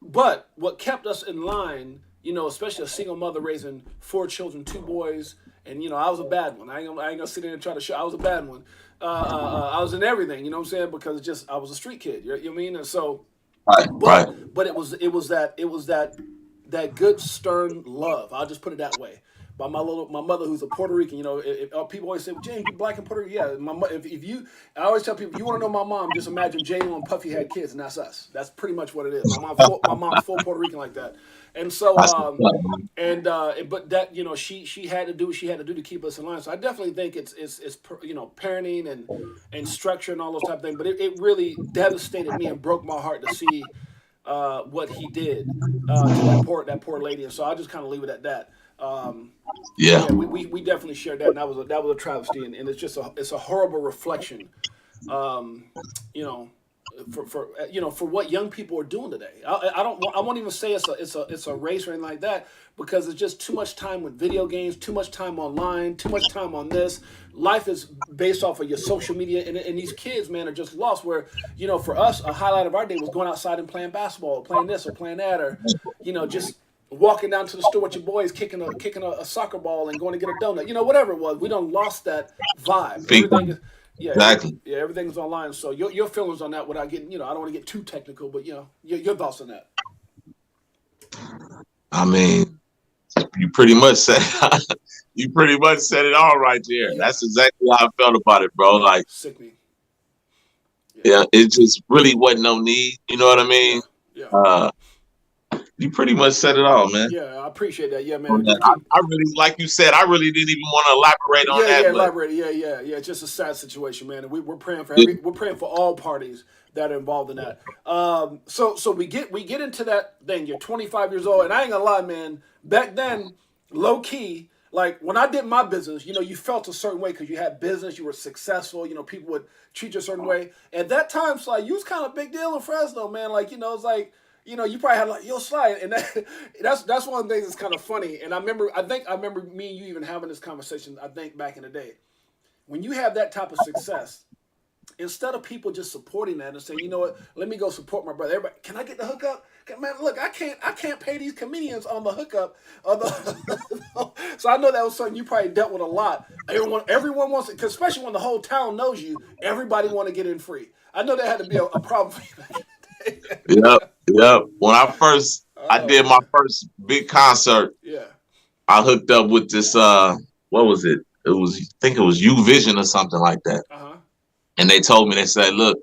Speaker 2: But what kept us in line, especially a single mother raising 4 children, 2 boys, and I was a bad one. I ain't gonna sit there and try to show I was a bad one. I was in everything, you know what I'm saying? Because just I was a street kid. You know what I mean? And so,
Speaker 3: Right. Right.
Speaker 2: but it was that good stern love. I'll just put it that way. By my mother, who's a Puerto Rican. People always say, well, James, you black and Puerto Rican. Yeah, I always tell people, if you want to know my mom, just imagine J-Lo and Puffy had kids, and that's us. That's pretty much what it is. My mom's full Puerto Rican like that, and so
Speaker 3: That's what's up, man.
Speaker 2: but that she had to do what she had to do to keep us in line. So I definitely think it's parenting and structure and all those type of things. But it really devastated me and broke my heart to see what he did to that poor lady. And so I just kind of leave it at that.
Speaker 3: Yeah.
Speaker 2: Yeah, we definitely shared that, and that was a travesty, and it's a horrible reflection, um, you know, for what young people are doing today. I won't even say it's a race or anything like that, because it's just too much time with video games, too much time online, too much time on this. Life is based off of your social media, and these kids, man, are just lost. Where for us, a highlight of our day was going outside and playing basketball, or playing this or playing that, or just walking down to the store with your boys, kicking a soccer ball and going to get a donut, whatever it was. We done lost that vibe.
Speaker 3: Big
Speaker 2: Everything is, Yeah,
Speaker 3: Exactly.
Speaker 2: yeah, everything's online. So your feelings on that without getting, I don't want to get too technical, but your thoughts on that.
Speaker 3: I mean, you pretty much said you pretty much said it all right there.
Speaker 2: Yeah,
Speaker 3: That's exactly how I felt about it, bro. Like,
Speaker 2: sickening. Yeah,
Speaker 3: yeah, it just really wasn't no need. You know what I
Speaker 2: yeah,
Speaker 3: mean?
Speaker 2: yeah,
Speaker 3: Uh, you pretty much said it all, man.
Speaker 2: yeah. I appreciate that. Yeah,
Speaker 3: On
Speaker 2: man.
Speaker 3: that.
Speaker 2: Just keep.
Speaker 3: I really, like you said, I really didn't even want to elaborate on
Speaker 2: Yeah,
Speaker 3: that,
Speaker 2: yeah,
Speaker 3: but
Speaker 2: elaborate. Yeah, yeah, yeah. It's just a sad situation, man. And we're praying for
Speaker 3: yeah,
Speaker 2: we're praying for all parties that are involved in that. So we get into that thing. You're 25 years old, and I ain't gonna lie, man. Back then, low key, like when I did my business, you felt a certain way because you had business, you were successful. People would treat you a certain way. At that time, Sly, you was kind of a big deal in Fresno, man. Like it's like. You probably had like, yo, Sly, and that's one of the things that's kind of funny. And I remember me and you even having this conversation. I think back in the day, when you have that type of success, instead of people just supporting that and saying, you know what, let me go support my brother. Everybody, can I get the hookup? Man, look, I can't pay these comedians on the hookup. So I know that was something you probably dealt with a lot. Everyone wants it, 'cause especially when the whole town knows you. Everybody want to get in free. I know that had to be a problem for you back in the day.
Speaker 3: yep, yep. When I
Speaker 2: Oh
Speaker 3: did my
Speaker 2: man,
Speaker 3: first big concert,
Speaker 2: yeah.
Speaker 3: I hooked up with this. What was it? I think it was U Vision or something like that.
Speaker 2: Uh huh.
Speaker 3: And they said, look,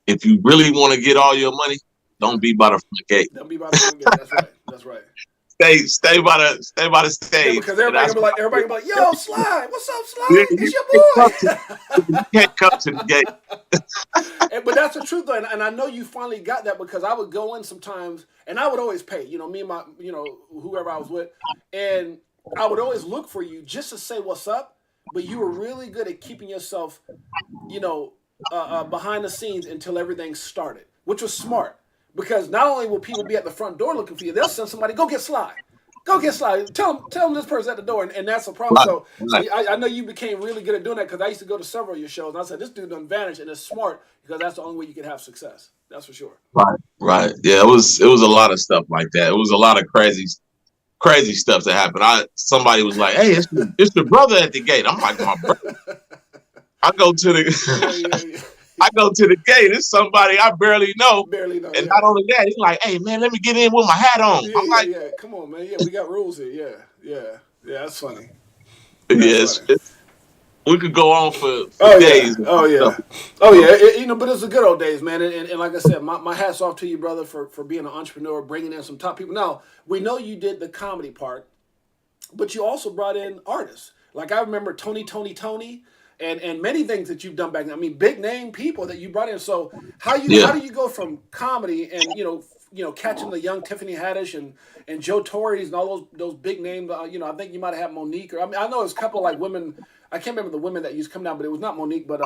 Speaker 3: if you really want to get all your money,
Speaker 2: Yeah.
Speaker 3: don't be by the front gate.
Speaker 2: Don't be by the front gate. That's right. That's right.
Speaker 3: Stay by the
Speaker 2: Yeah,
Speaker 3: stage.
Speaker 2: because
Speaker 3: And
Speaker 2: everybody
Speaker 3: that's
Speaker 2: gonna be
Speaker 3: what
Speaker 2: like,
Speaker 3: I
Speaker 2: yo, Sly, what's up,
Speaker 3: did.
Speaker 2: Sly?
Speaker 3: You
Speaker 2: It's
Speaker 3: can't come to
Speaker 2: your
Speaker 3: you can't come to the gate.
Speaker 2: boy. But that's the truth, though, and I know you finally got that because I would go in sometimes, and I would always pay. Me and my, whoever I was with, and I would always look for you just to say what's up. But you were really good at keeping yourself, you know, behind the scenes until everything started, which was smart. Because not only will people be at the front door looking for you, they'll send somebody, go get Sly. Go get Sly. Tell them this person's at the door, and that's a problem.
Speaker 3: Right,
Speaker 2: So
Speaker 3: right,
Speaker 2: I know you became really good at doing that because I used to go to several of your shows, and I said this dude done vanished, and it's smart because that's the only way you can have success. That's for sure.
Speaker 3: right, right. Yeah, it was a lot of stuff like that. It was a lot of crazy stuff that happened. Somebody was like, "Hey, it's your brother at the gate." I'm like, "My brother." I go to
Speaker 2: Yeah,
Speaker 3: the
Speaker 2: yeah, yeah.
Speaker 3: I go to the gate. It's somebody I barely know,
Speaker 2: Barely know.
Speaker 3: and
Speaker 2: Yeah,
Speaker 3: not only that, he's like, "Hey, man, let me get in with my hat on."
Speaker 2: yeah,
Speaker 3: I'm
Speaker 2: yeah,
Speaker 3: like,
Speaker 2: yeah. Come on, man. Yeah, we got rules here. Yeah, yeah, yeah. That's funny. That's
Speaker 3: "Yes,
Speaker 2: funny.
Speaker 3: we could go on for
Speaker 2: Oh yeah,
Speaker 3: days and
Speaker 2: oh
Speaker 3: stuff."
Speaker 2: yeah, oh yeah. But it's the good old days, man. And like I said, my hats off to you, brother, for being an entrepreneur, bringing in some top people. Now we know you did the comedy part, but you also brought in artists. Like I remember Tony, and many things that you've done back then. I mean, big name people that you brought in. So how
Speaker 3: Yeah,
Speaker 2: do you go from comedy and catching the young Tiffany Haddish and Joe Torres and all those big names. I think you might have had Monique, or I mean I know it's a couple like women. I can't remember the women that used to come down, but it was not Monique, but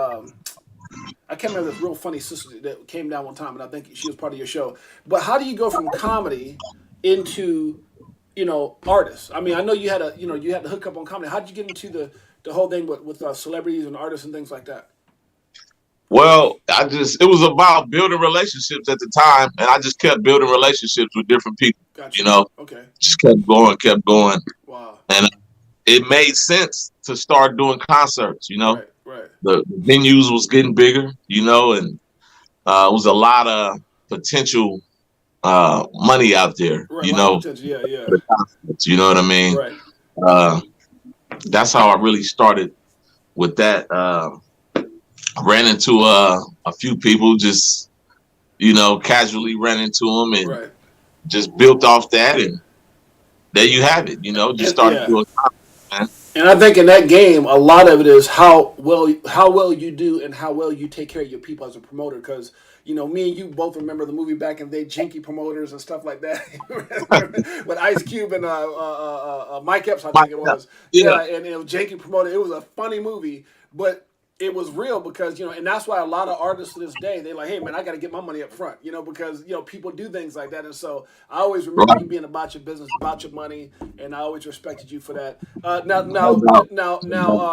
Speaker 2: I can't remember this real funny sister that came down one time, and I think she was part of your show. But how do you go from comedy into artists? I mean, I know you had to hook up on comedy. How did you get into the whole thing with celebrities and artists and things like that?
Speaker 3: well, it was about building relationships at the time, and I just kept building relationships with different people.
Speaker 2: Got
Speaker 3: You
Speaker 2: you.
Speaker 3: know,
Speaker 2: Okay.
Speaker 3: just kept going,
Speaker 2: Wow.
Speaker 3: and it made sense to start doing concerts.
Speaker 2: Right. Right.
Speaker 3: The venues was getting bigger, and it was a lot of potential money out there.
Speaker 2: Right. A lot of potential. Yeah. Yeah.
Speaker 3: For the concerts. You know what I mean?
Speaker 2: Right.
Speaker 3: Uh, that's how I really started with that. I ran into a few people, just casually ran into them, and
Speaker 2: Right.
Speaker 3: just built off that, and there you have it. Just
Speaker 2: And
Speaker 3: started
Speaker 2: yeah.
Speaker 3: doing concerts, man.
Speaker 2: And I think in that game, a lot of it is how well you do and how well you take care of your people as a promoter. Because me and you both remember the movie back in the day, Janky Promoters and stuff like that, with Ice Cube and Mike Epps, I
Speaker 3: But,
Speaker 2: think it
Speaker 3: yeah,
Speaker 2: was.
Speaker 3: yeah,
Speaker 2: Yeah, and it was Janky Promoter. It was a funny movie, but it was real because and that's why a lot of artists to this day they're like, hey man, I got to get my money up front, because people do things like that, and so I always remember
Speaker 3: right.
Speaker 2: you being about your business, about your money, and I always respected you for that. Now,
Speaker 3: No
Speaker 2: now,
Speaker 3: doubt.
Speaker 2: now,
Speaker 3: No
Speaker 2: now,
Speaker 3: doubt.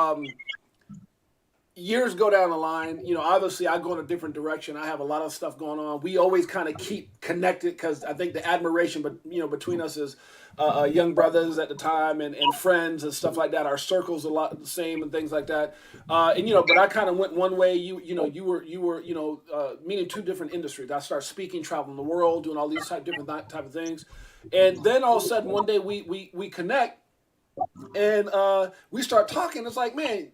Speaker 2: years go down the line, obviously I go in a different direction. I have a lot of stuff going on. We always kind of keep connected because I think the admiration, but between us is young brothers at the time and friends and stuff like that. Our circles a lot the same and things like that. But I kind of went one way. You were meaning two different industries. I started speaking, traveling the world, doing all these different type of things, and then all of a sudden one day we connect and we start talking. It's like, man,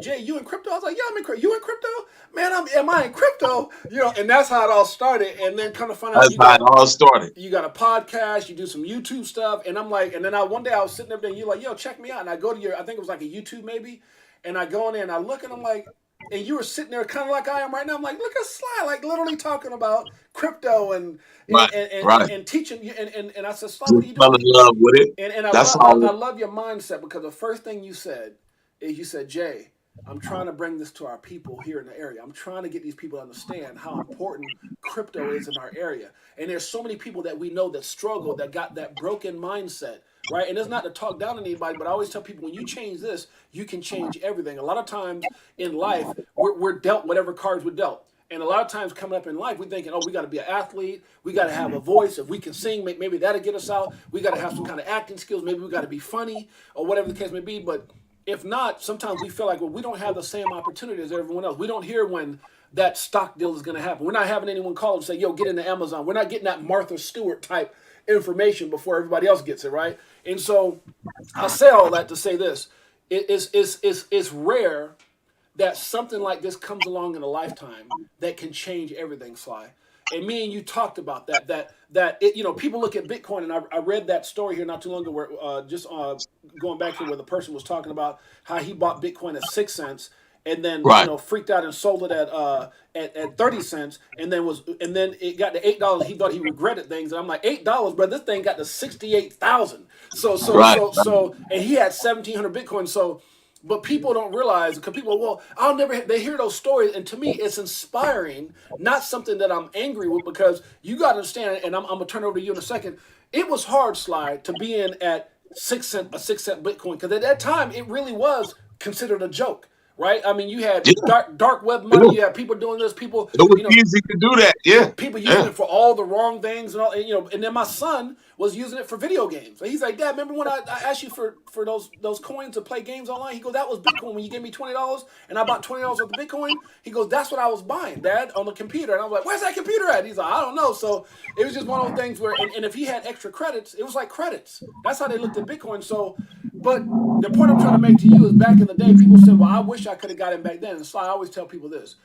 Speaker 2: Jay, you in crypto? I was like, yeah, I'm in crypto. You in crypto? Man, am I in crypto? And that's how it all started. And then kind of find out
Speaker 3: That's how it all started.
Speaker 2: you got a podcast, you do some YouTube stuff, and I'm like, and then one day I was sitting up there, and you're like, yo, check me out, and I go to I think it was like a YouTube maybe, and I go in there and I look, and I'm like, and you were sitting there kind of like I am right now. I'm like, look at Sly, like literally talking about crypto and
Speaker 3: Right.
Speaker 2: and teaching you, and I said, Sly, what are you
Speaker 3: Just fell in
Speaker 2: doing?
Speaker 3: love with it.
Speaker 2: And
Speaker 3: That's
Speaker 2: I
Speaker 3: all.
Speaker 2: love your mindset because the first thing you said is you said, Jay, I'm trying to bring this to our people here in the area. I'm trying to get these people to understand how important crypto is in our area. And there's so many people that we know that struggle, that got that broken mindset, right? And it's not to talk down on anybody, but I always tell people when you change this, you can change everything. A lot of times in life, we're dealt whatever cards we're dealt. And a lot of times coming up in life, we're thinking, oh, we got to be an athlete. We got to have a voice. If we can sing, maybe that'll get us out. We got to have some kind of acting skills. Maybe we got to be funny or whatever the case may be. But if not, sometimes we feel like, well, we don't have the same opportunity as everyone else. We don't hear when that stock deal is going to happen. We're not having anyone call and say, yo, get into Amazon. We're not getting that Martha Stewart type information before everybody else gets it, right? And so I say all that to say this. It's rare that something like this comes along in a lifetime that can change everything, Sly. And me and you talked about that people look at Bitcoin, and I read that story here not too long ago where going back to where the person was talking about how he bought Bitcoin at 6 cents and then
Speaker 3: Right.
Speaker 2: freaked out and sold it at 30 cents and then it got to $8. He thought he regretted things, and I'm like, $8, bro, this thing got to 68,000.
Speaker 3: Right.
Speaker 2: And he had 1,700 Bitcoin. So but people don't realize because people, well, they hear those stories. And to me, it's inspiring, not something that I'm angry with because you got to understand, and I'm going to turn it over to you in a second. It was hard, Sly, to be in at a 6 cent Bitcoin because at that time, it really was considered a joke. Right? I mean, you had
Speaker 3: Yeah.
Speaker 2: dark web
Speaker 3: Yeah.
Speaker 2: money. You had people doing this. People,
Speaker 3: It was easy to do that. Yeah.
Speaker 2: people using it for all the wrong things and all. And then my son was using it for video games. And he's like, Dad, remember when I asked you for those coins to play games online? He goes, that was Bitcoin when you gave me $20 and I bought $20 worth of Bitcoin. He goes, that's what I was buying, Dad, on the computer. And I was like, where's that computer at? He's like, I don't know. So it was just one of those things where, and if he had extra credits, it was like credits. That's how they looked at Bitcoin. So, but the point I'm trying to make to you is back in the day, people said, well, I wish I could have got in back then. And so I always tell people this.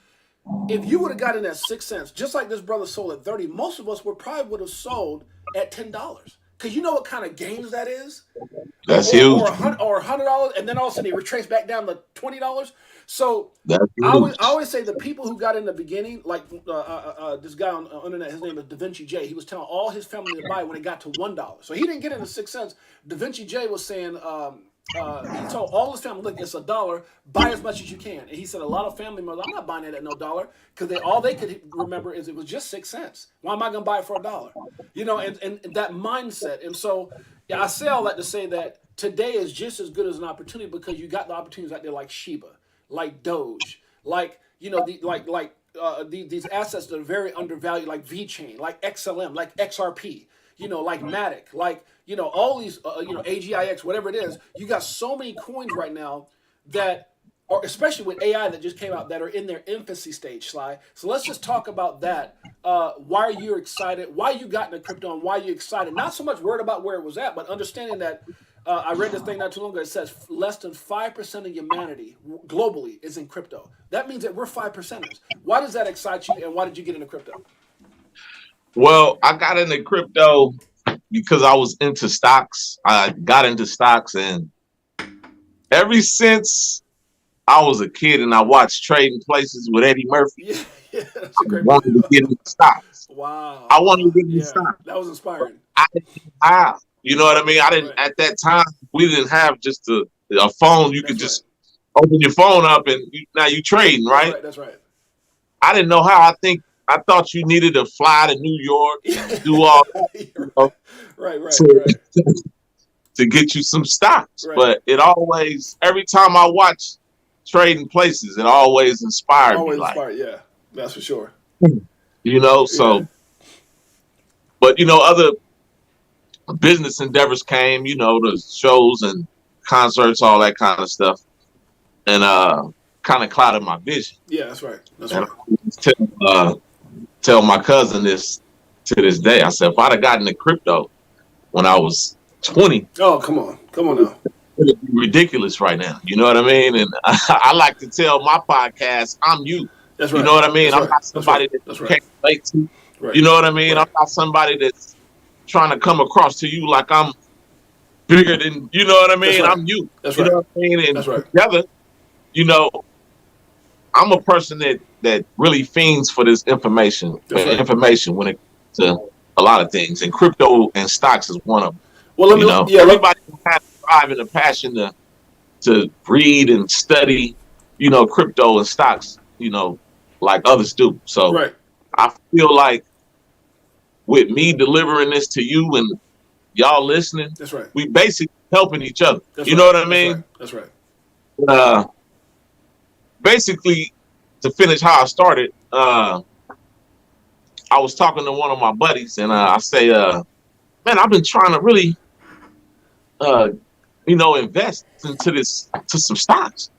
Speaker 2: If you would have got in at 6 cents, just like this brother sold at 30, most of us probably would have sold at $10. Because you know what kind of gains that is?
Speaker 3: That's huge.
Speaker 2: Or $100, and then all of a sudden they retrace back down to $20. So
Speaker 3: That's
Speaker 2: I
Speaker 3: huge.
Speaker 2: always say the people who got in the beginning, like this guy on the internet, his name is Da Vinci J. He was telling all his family to buy when it got to $1. So he didn't get into 6 cents. Da Vinci J was saying, he told all his family, look, it's $1, buy as much as you can. And he said a lot of family members, I'm not buying it at no dollar because all they could remember is it was just 6 cents. Why am I going to buy it for $1? And that mindset. And so I say all that to say that today is just as good as an opportunity because you got the opportunities out there like Shiba, like Doge, like these assets that are very undervalued, like VChain, like XLM, like XRP, like Matic, like all these AGIX, whatever it is. You got so many coins right now that, or especially with AI that just came out, that are in their infancy stage, Sly. So let's just talk about that. Why are you excited? Why you got into crypto and why you excited? Not so much worried about where it was at, but understanding that I read this thing not too long ago. It says less than 5% of humanity globally is in crypto. That means that we're 5%ers. Why does that excite you, and why did you get into crypto?
Speaker 3: Well, I got into crypto because I was into stocks. I got into stocks, and ever since I was a kid and I watched Trading Places with Eddie Murphy,
Speaker 2: Yeah, that's a great
Speaker 3: I wanted to get into stocks.
Speaker 2: Wow.
Speaker 3: I wanted to get into stocks.
Speaker 2: That was inspiring.
Speaker 3: I didn't have, you know what I mean? I didn't, at that time, we didn't have just a phone. You could just open your phone up and now you trading, right?
Speaker 2: That's right.
Speaker 3: I didn't know how. I thought you needed to fly to New York, do all that,
Speaker 2: Right.
Speaker 3: to get you some stocks.
Speaker 2: Right.
Speaker 3: But it always, every time I watch trading places. It always inspired me,
Speaker 2: Always
Speaker 3: like,
Speaker 2: inspired. Yeah, that's for sure.
Speaker 3: so,
Speaker 2: Yeah.
Speaker 3: but, other business endeavors came, the shows and concerts, all that kind of stuff. And kind of clouded my vision.
Speaker 2: Yeah, that's right. That's
Speaker 3: And
Speaker 2: right.
Speaker 3: I always tell my cousin this to this day. I said, if I'd have gotten into crypto when I was 20,
Speaker 2: Oh, come on now.
Speaker 3: it would be ridiculous right now. You know what I mean? And I like to tell my podcast, I'm you.
Speaker 2: That's
Speaker 3: You
Speaker 2: right.
Speaker 3: know what I mean?
Speaker 2: That's
Speaker 3: I'm
Speaker 2: right.
Speaker 3: not
Speaker 2: That's right.
Speaker 3: somebody that
Speaker 2: That's
Speaker 3: you
Speaker 2: right.
Speaker 3: can't relate to.
Speaker 2: Right.
Speaker 3: You know what I mean?
Speaker 2: Right.
Speaker 3: I'm not somebody that's trying to come across to you like I'm bigger than, you know what I
Speaker 2: That's
Speaker 3: mean?
Speaker 2: right.
Speaker 3: I'm you.
Speaker 2: That's
Speaker 3: You
Speaker 2: right.
Speaker 3: know what I mean? And
Speaker 2: That's right.
Speaker 3: together, you know, I'm a person that really fiends for this information
Speaker 2: That's right.
Speaker 3: when it comes to a lot of things, and crypto and stocks is one of them.
Speaker 2: Well,
Speaker 3: Everybody has a drive and a passion to read and study, crypto and stocks, like others do. So
Speaker 2: right.
Speaker 3: I feel like with me delivering this to you and y'all listening,
Speaker 2: That's right.
Speaker 3: we basically helping each other.
Speaker 2: That's
Speaker 3: You
Speaker 2: right.
Speaker 3: know what I
Speaker 2: That's
Speaker 3: mean?
Speaker 2: right. That's right.
Speaker 3: Uh, Basically, to finish how I started, I was talking to one of my buddies, and I say, "Man, I've been trying to really, uh, invest to some stocks."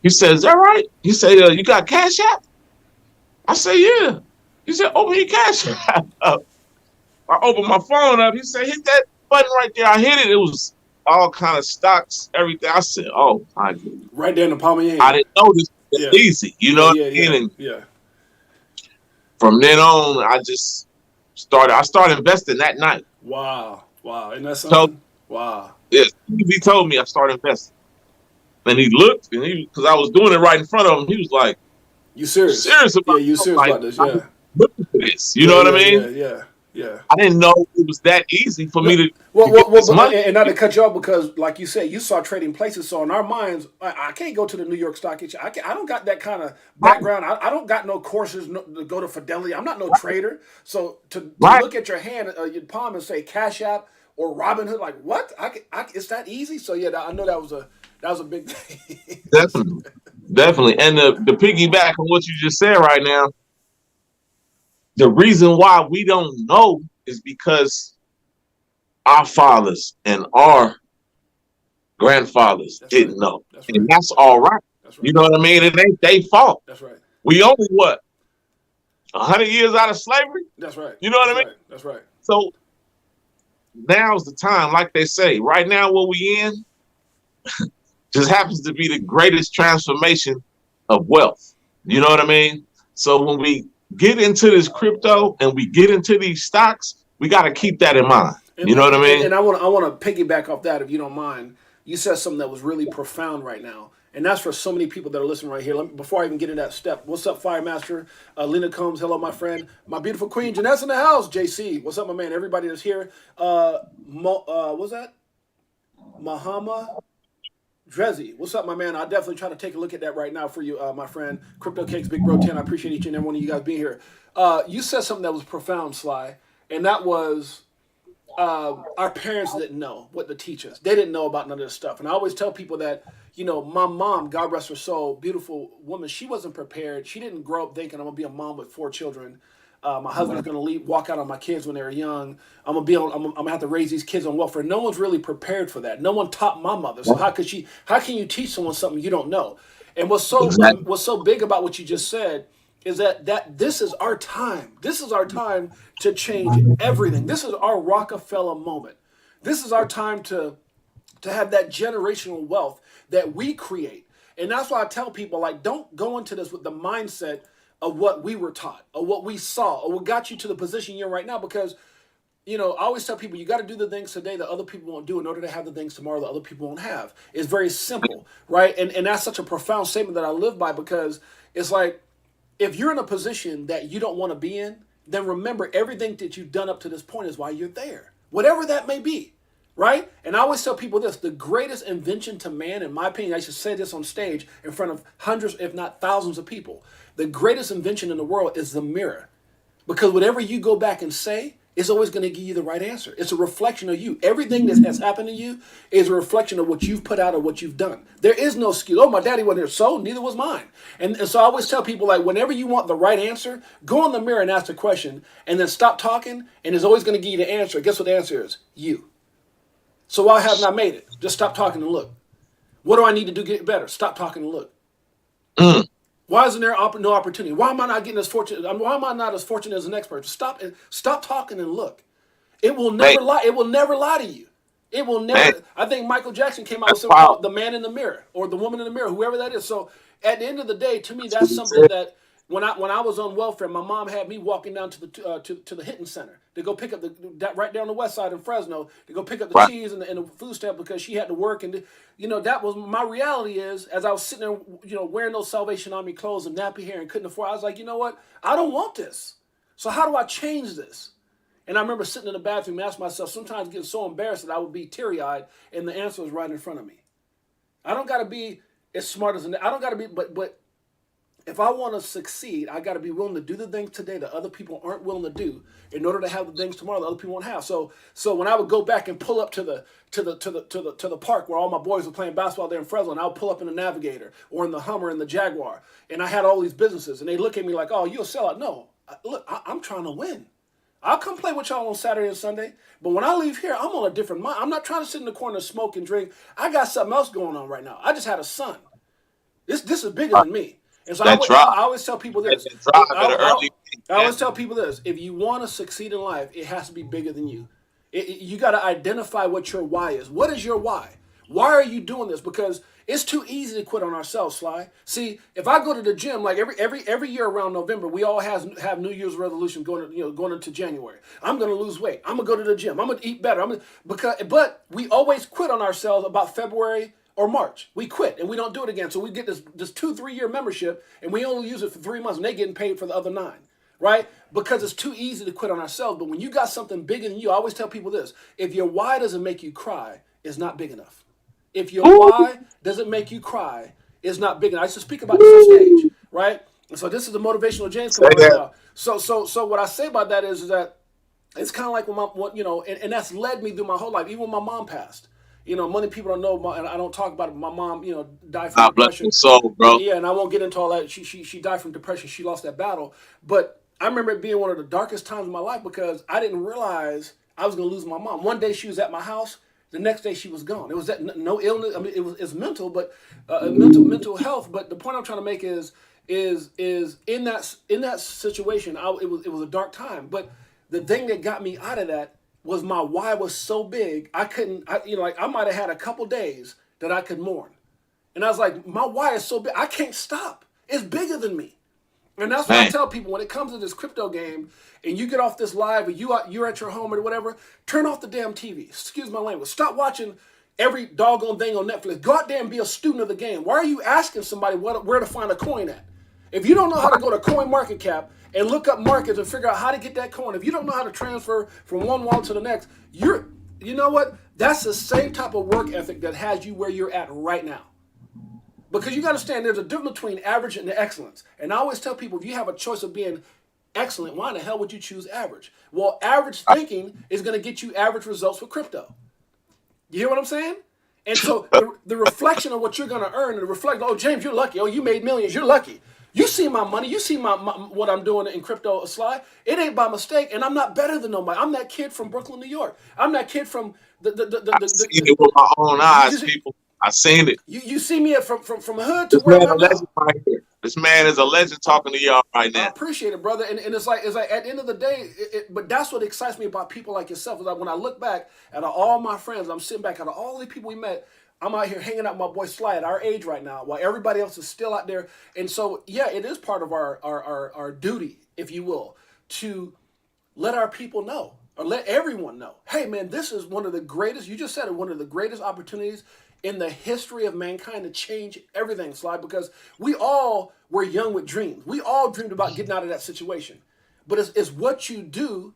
Speaker 3: He said, "Is that right?" He said, "You got Cash App?" I said, "Yeah." He said, "Open your Cash App up." I opened my phone up. He said, "Hit that button right there." I hit it. It was all kind of stocks, everything. I said, "Oh my God."
Speaker 2: Right there in the palm of your hand.
Speaker 3: I didn't know this was
Speaker 2: Yeah.
Speaker 3: easy. You know what I mean? And
Speaker 2: Yeah.
Speaker 3: from then on, I started investing that night.
Speaker 2: Wow. Wow. Isn't that
Speaker 3: So,
Speaker 2: something? Wow.
Speaker 3: yes, he told me I started investing. And he looked, and because I was doing it right in front of him, he was like,
Speaker 2: You serious?
Speaker 3: serious about
Speaker 2: Yeah, you serious about this? Yeah.
Speaker 3: looking for this. You know what I mean?
Speaker 2: Yeah.
Speaker 3: I didn't know it was that easy for me to get this
Speaker 2: Well,
Speaker 3: money.
Speaker 2: and not to cut you off because, like you said, you saw trading places. So in our minds, I can't go to the New York Stock Exchange. I don't got that kind of background. I don't got no courses to go to Fidelity. I'm not no trader. So to
Speaker 3: Right.
Speaker 2: look at your hand, your palm, and say Cash App or Robinhood, like what? It's that easy. So yeah, I know that was a big thing.
Speaker 3: Definitely. And the piggyback on what you just said right now, the reason why we don't know is because our fathers and our grandfathers didn't know.
Speaker 2: That's
Speaker 3: And
Speaker 2: right.
Speaker 3: that's all right.
Speaker 2: That's right.
Speaker 3: You know what I mean? It ain't their fault.
Speaker 2: That's right.
Speaker 3: We only 100 years out of slavery?
Speaker 2: That's right.
Speaker 3: You know what I mean?
Speaker 2: Right. That's right.
Speaker 3: So now's the time, like they say, right now what we in just happens to be the greatest transformation of wealth. You know what I mean? So when we get into this crypto and we get into these stocks, we got to keep that in mind. You know what I mean?
Speaker 2: And I want to piggyback off that, if you don't mind. You said something that was really profound right now, and that's for so many people that are listening right here. Before I even get in that step, what's up, Firemaster? Lena Combs, hello, my friend. My beautiful queen, Jeanette's in the house. JC, what's up, my man? Everybody that's here. What's that? Mahama Drezzy, what's up, my man? I'll definitely try to take a look at that right now for you, my friend. Crypto Cakes, Big Bro 10. I appreciate each and every one of you guys being here. You said something that was profound, Sly, and that was our parents didn't know what to teach us. They didn't know about none of this stuff. And I always tell people that, my mom, God rest her soul, beautiful woman, she wasn't prepared. She didn't grow up thinking I'm going to be a mom with 4 children. My husband's going to walk out on my kids when they were young. I'm going to have to raise these kids on welfare. No one's really prepared for that. No one taught my mother. So how can you teach someone something you don't know? And what's so big about what you just said is that this is our time. This is our time to change everything. This is our Rockefeller moment. This is our time to have that generational wealth that we create. And that's why I tell people, like, don't go into this with the mindset of what we were taught or what we saw or what got you to the position you're in right now. Because, I always tell people you got to do the things today that other people won't do in order to have the things tomorrow that other people won't have. It's very simple, right? And that's such a profound statement that I live by, because it's like, if you're in a position that you don't want to be in, then remember everything that you've done up to this point is why you're there, whatever that may be, right? And I always tell people this: the greatest invention to man, in my opinion, I should say this on stage in front of hundreds, if not thousands of people, the greatest invention in the world is the mirror. Because whatever you go back and say is always going to give you the right answer. It's a reflection of you. Everything that has happened to you is a reflection of what you've put out or what you've done. There is no excuse. Oh, my daddy wasn't here, so neither was mine. And so I always tell people, like, whenever you want the right answer, go in the mirror and ask the question, and then stop talking, and it's always going to give you the answer. Guess what the answer is? You. So why haven't I made it? Just stop talking and look. What do I need to do to get better? Stop talking and look. Why isn't there no opportunity? Why am I not getting as fortunate? Why am I not as fortunate as the next person? Stop talking and look. It will never lie. It will never lie to you. It will never. I think Michael Jackson came out with something called "The Man in the Mirror" or "The Woman in the Mirror," whoever that is. So at the end of the day, to me, that's something that when I was on welfare, my mom had me walking down to the Hinton Center to go pick up right down the west side in Fresno to go pick up the cheese and the food stamp because she had to work. And that was my reality. Is as I was sitting there, wearing those Salvation Army clothes and nappy hair and couldn't afford, I was like, you know what? I don't want this. So how do I change this? And I remember sitting in the bathroom and asking myself, sometimes getting so embarrassed that I would be teary-eyed, and the answer was right in front of me. I don't got to be as smart as I don't got to be, but if I want to succeed, I got to be willing to do the things today that other people aren't willing to do in order to have the things tomorrow that other people won't have. So when I would go back and pull up to the park where all my boys were playing basketball there in Fresno, and I would pull up in the Navigator or in the Hummer and the Jaguar, and I had all these businesses, and they look at me like, "Oh, you're a sellout." No, look, I'm trying to win. I'll come play with y'all on Saturday and Sunday, but when I leave here, I'm on a different mind. I'm not trying to sit in the corner and smoke and drink. I got something else going on right now. I just had a son. This is bigger than me. And so I always tell people this. I always tell people this. If you want to succeed in life, it has to be bigger than you. You got to identify what your why is. What is your why? Why are you doing this? Because it's too easy to quit on ourselves, Sly. See, if I go to the gym, like every year around November, we all have New Year's resolution going into January. I'm going to lose weight. I'm going to go to the gym. I'm going to eat better. But we always quit on ourselves about February or March. We quit and we don't do it again. So we get this 2-3 year membership and we only use it for 3 months and they're getting paid for the other 9. Right? Because it's too easy to quit on ourselves. But when you got something bigger than you, I always tell people this. If your why doesn't make you cry, it's not big enough. If your why doesn't make you cry, it's not big enough. I used to speak about this on stage, right? And so this is the motivational James coming right now. So what I say about that is that it's kind of like when and that's led me through my whole life, even when my mom passed. Many people don't know, and I don't talk about it. My mom, died from depression.
Speaker 3: Bless your soul, bro.
Speaker 2: Yeah, and I won't get into all that. She died from depression. She lost that battle. But I remember it being one of the darkest times of my life because I didn't realize I was going to lose my mom. One day she was at my house. The next day she was gone. It was no illness. I mean, it's mental, but mental health. But the point I'm trying to make is in that situation, it was a dark time. But the thing that got me out of that was my why was so big. I might have had a couple days that I could mourn, and I was like, my why is so big. I can't stop. It's bigger than me. And that's what I tell people when it comes to this crypto game and you get off this live or you're at your home or whatever, turn off the damn TV. Excuse my language. Stop watching every doggone thing on Netflix. Go out there and be a student of the game. Why are you asking somebody where to find a coin at? If you don't know how to go to CoinMarketCap and look up markets and figure out how to get that coin, if you don't know how to transfer from one wallet to the next, you know what? That's the same type of work ethic that has you where you're at right now. Because you got to understand there's a difference between average and excellence. And I always tell people, if you have a choice of being excellent, why in the hell would you choose average? Well, average thinking is going to get you average results with crypto. You hear what I'm saying? And so the reflection of what you're going to earn and the reflect, oh, James, you're lucky. Oh, you made millions. You're lucky. You see my money. You see my what I'm doing in crypto, SLY. It ain't by mistake. And I'm not better than nobody. I'm that kid from Brooklyn, New York. I'm that kid from
Speaker 3: I've seen it with my own eyes, people. I seen it.
Speaker 2: You see me from hood to where I'm at now.
Speaker 3: This man is a legend talking to y'all right now.
Speaker 2: I appreciate it, brother. And it's like at the end of the day, but that's what excites me about people like yourself. Is like when I look back at all my friends, I'm sitting back at all the people we met. I'm out here hanging out with my boy Sly at our age right now, while everybody else is still out there. And so, yeah, it is part of our duty, if you will, to let our people know or let everyone know. Hey, man, this is one of the greatest. You just said it. One of the greatest opportunities in the history of mankind to change everything, Sly, because we all were young with dreams. We all dreamed about getting out of that situation. But it's what you do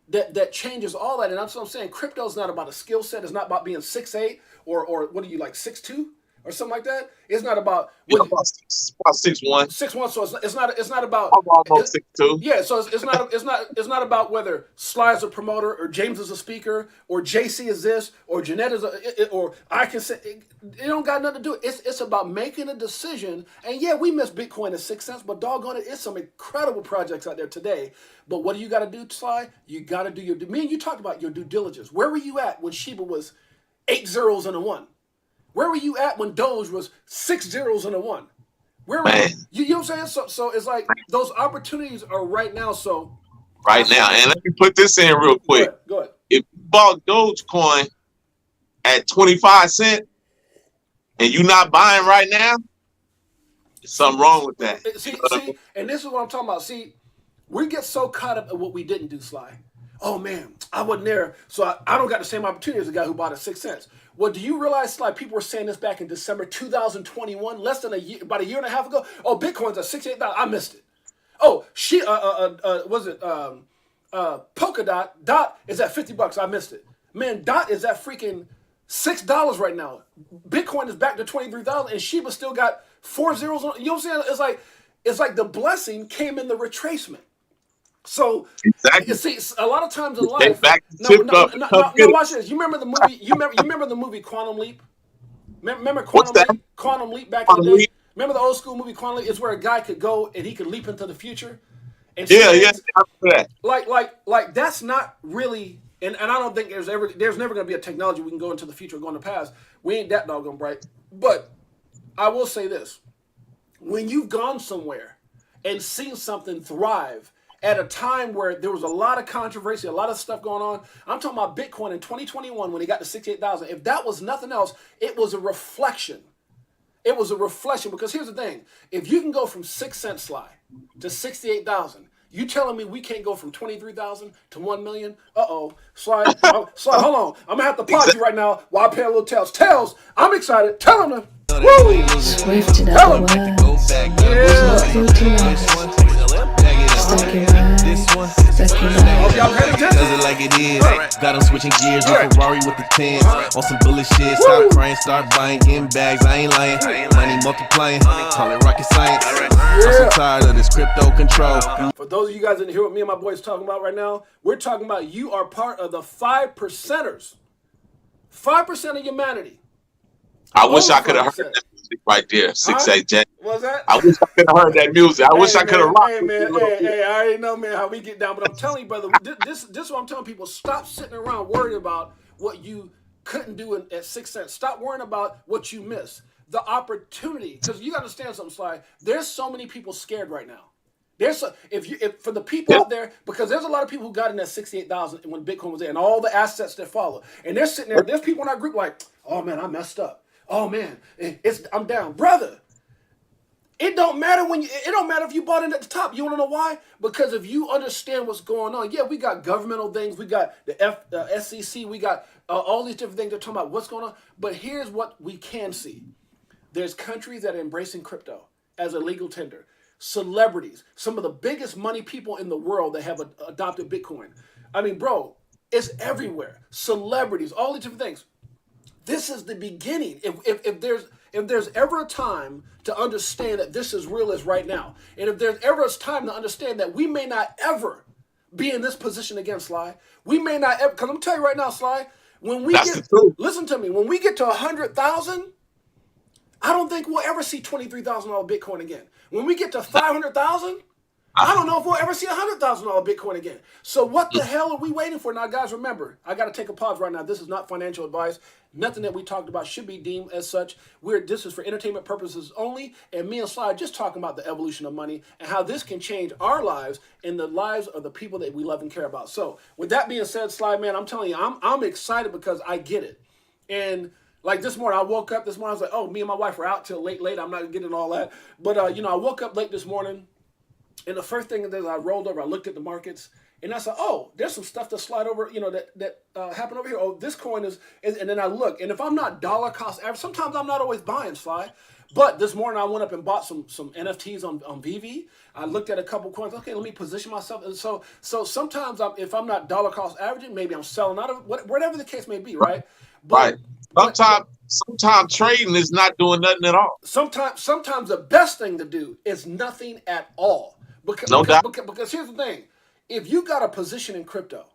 Speaker 2: that changes all that. And that's what I'm saying. Crypto is not about a skill set. It's not about being 6'8" or what are you, like 6'2"? or something like that. It's not about
Speaker 3: Yeah,
Speaker 2: what
Speaker 3: about 6'1".
Speaker 2: 6'1". So it's not about
Speaker 3: I'm almost 6'2".
Speaker 2: yeah. So it's not about whether Sly is a promoter or James is a speaker or JC is this or Jeanette is or I can say it don't got nothing to do. It's about making a decision. And yeah, we miss Bitcoin at 6 cents, but doggone it, it's some incredible projects out there today. But what do you got to do, Sly? You got to do your. Me and you talked about your due diligence. Where were you at when Shiba was 8 zeros and a 1? Where were you at when Doge was 6 zeros and a 1? Where were you know what I'm saying? So it's like those opportunities are right now. So
Speaker 3: right now, and let me put this in real quick.
Speaker 2: Go ahead.
Speaker 3: If you bought Dogecoin at 25 cents and you're not buying right now, there's something wrong with that.
Speaker 2: See, and this is what I'm talking about. See, we get so caught up in what we didn't do, Sly. Oh man, I wasn't there, so I don't got the same opportunity as the guy who bought at 6 cents. Well, do you realize, Sly, people were saying this back in December 2021, less than a year, about a year and a half ago? Oh, Bitcoin's at $68,000. I missed it. Oh, was it Polkadot? Dot is at $50. I missed it. Man, Dot is at freaking $6 right now. Bitcoin is back to 23,000, and Shiba still got 4 zeros. You know what I'm saying? It's like the blessing came in the retracement. So
Speaker 3: exactly.
Speaker 2: You see, a lot of times in life.
Speaker 3: No,
Speaker 2: watch this. You remember the movie? You remember the movie Quantum Leap? Remember Quantum Leap? Quantum Leap back in the day. Remember the old school movie Quantum Leap? It's where a guy could go and he could leap into the future. And like that's not really. And I don't think there's never going to be a technology we can go into the future or go in the past. We ain't that doggone bright. But I will say this: when you've gone somewhere and seen something thrive at a time where there was a lot of controversy, a lot of stuff going on. I'm talking about Bitcoin in 2021 when it got to 68,000. If that was nothing else, it was a reflection. It was a reflection because here's the thing. If you can go from 6 cents, Sly, to 68,000, you telling me we can't go from 23,000 to 1 million? Uh-oh. Sly, Sly, hold on. I'm going to have to pause you right now while I pay a little Tails. Tails, I'm excited. Tell him to. Woo!
Speaker 4: Swift to the
Speaker 5: Does it like it is. Got them switching gears, no Ferrari with the 10. On some bullet shit, stop crying, start buying, getting bags, I ain't lying. Money multiplying, call it rocket science. I'm so tired of this crypto control.
Speaker 2: For those of you guys that didn't hear what me and my boys talking about right now, we're talking about you are part of the 5%ers. 5% of humanity.
Speaker 3: I wish I could have heard that music right there. 6'8" Jack.
Speaker 2: What's that?
Speaker 3: I wish I could have heard that music. I wish I could have rocked.
Speaker 2: Hey, man. Hey, I already know, man, how we get down. But I'm telling you, brother, this is what I'm telling people. Stop sitting around worrying about what you couldn't do at 6 cents. Stop worrying about what you missed. The opportunity. Because you got to understand something, Sly. There's so many people scared right now. If for the people out there, because there's a lot of people who got in at 68,000 when Bitcoin was there and all the assets that follow. And they're sitting there, there's people in our group like, oh, man, I messed up. Oh man, I'm down, brother. It don't matter if you bought in at the top. You want to know why? Because if you understand what's going on, yeah, we got governmental things, we got the SEC, we got all these different things that are talking about what's going on. But here's what we can see: there's countries that are embracing crypto as a legal tender. Celebrities, some of the biggest money people in the world that have adopted Bitcoin. I mean, bro, it's everywhere. Celebrities, all these different things. This is the beginning. If there's ever a time to understand that this is real as right now, and if there's ever a time to understand that we may not ever be in this position again, Sly, we may not ever. Because I'm telling you right now, Sly, when we listen to me, when we get to 100,000, I don't think we'll ever see $23,000 Bitcoin again. When we get to 500,000. I don't know if we'll ever see $100,000 Bitcoin again. So what the hell are we waiting for now, guys? Remember, I got to take a pause right now. This is not financial advice. Nothing that we talked about should be deemed as such. This is for entertainment purposes only. And me and Sly are just talking about the evolution of money and how this can change our lives and the lives of the people that we love and care about. So with that being said, Sly, man, I'm telling you, I'm excited because I get it. And like this morning, I woke up this morning. I was like, oh, me and my wife were out till late. I'm not getting all that. But, I woke up late this morning. And the first thing that I rolled over, I looked at the markets, and I said, "Oh, there's some stuff to slide over, that happened over here. Oh, this coin is." And then I look, and if I'm not dollar cost average, sometimes I'm not always buying, Sly. But this morning I went up and bought some NFTs on VV. I looked at a couple coins. Okay, let me position myself. And so sometimes if I'm not dollar cost averaging, maybe I'm selling out of whatever the case may be, right?
Speaker 3: Right. sometimes trading is not doing nothing at all.
Speaker 2: Sometimes the best thing to do is nothing at all.
Speaker 3: No doubt.
Speaker 2: Because here's the thing: if you got a position in crypto,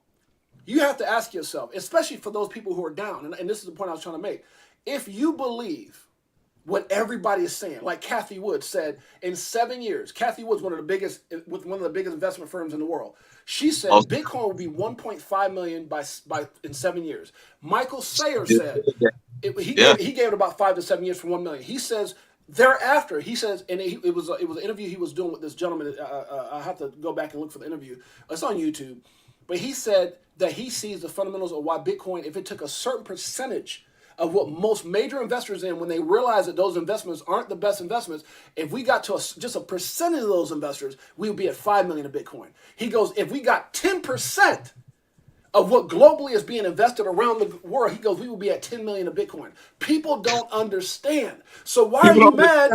Speaker 2: you have to ask yourself, especially for those people who are down, and this is the point I was trying to make. If you believe what everybody is saying, like Kathy Wood said, in 7 years, Kathy Wood's one of the biggest investment firms in the world. She said Bitcoin will be 1.5 million by in 7 years. Michael Sayer said he gave it about 5 to 7 years for 1 million. He says thereafter, he says, and it was an interview he was doing with this gentleman. I have to go back and look for the interview. It's on YouTube, but he said that he sees the fundamentals of why Bitcoin, if it took a certain percentage of what most major investors in, when they realize that those investments aren't the best investments, if we got to just a percentage of those investors, we would be at 5 million of Bitcoin. He goes, if we got 10% of what globally is being invested around the world, he goes, we will be at 10 million of Bitcoin. People don't understand. So why are you mad?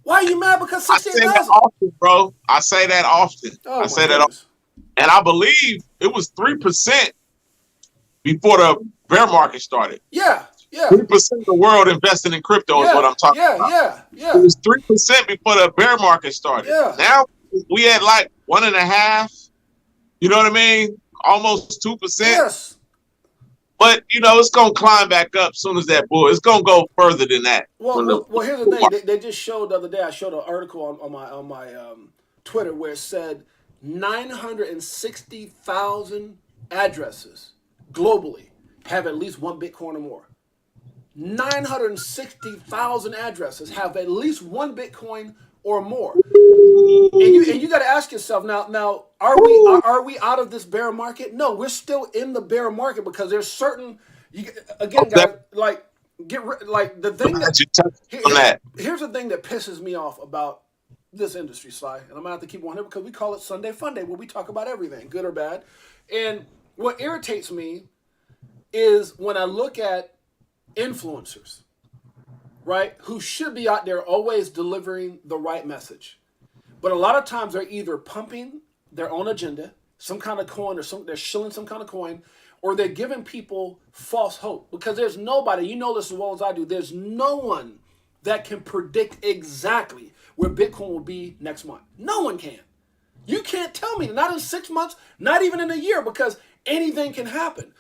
Speaker 2: Why are you mad because 68,000?
Speaker 3: I say that often, bro. I say that often.
Speaker 2: Oh,
Speaker 3: I say that often. And I believe it was 3% before the bear market started.
Speaker 2: Yeah.
Speaker 3: 3% of the world invested in crypto is what I'm talking about.
Speaker 2: Yeah.
Speaker 3: It was 3% before the bear market started.
Speaker 2: Yeah.
Speaker 3: Now we had like 1.5%. You know what I mean? Almost 2%.
Speaker 2: Yes.
Speaker 3: But it's gonna climb back up as soon as that bull. It's gonna go further than that.
Speaker 2: Well, here's the thing. They just showed the other day. I showed an article on my Twitter where it said 960,000 addresses globally have at least one Bitcoin or more. 960,000 addresses have at least one Bitcoin or more. And you got to ask yourself now, are we out of this bear market? No, we're still in the bear market because there's certain guys, like the thing here's the thing that pisses me off about this industry, Sly, and I'm gonna have to keep on here because we call it Sunday FunDay, where we talk about everything, good or bad. And what irritates me is when I look at influencers, right, who should be out there always delivering the right message. But a lot of times they're either pumping their own agenda, some kind of coin, or they're shilling some kind of coin, or they're giving people false hope. Because there's nobody, you know this as well as I do, there's no one that can predict exactly where Bitcoin will be next month. No one can. You can't tell me, not in 6 months, not even in a year, because anything can happen.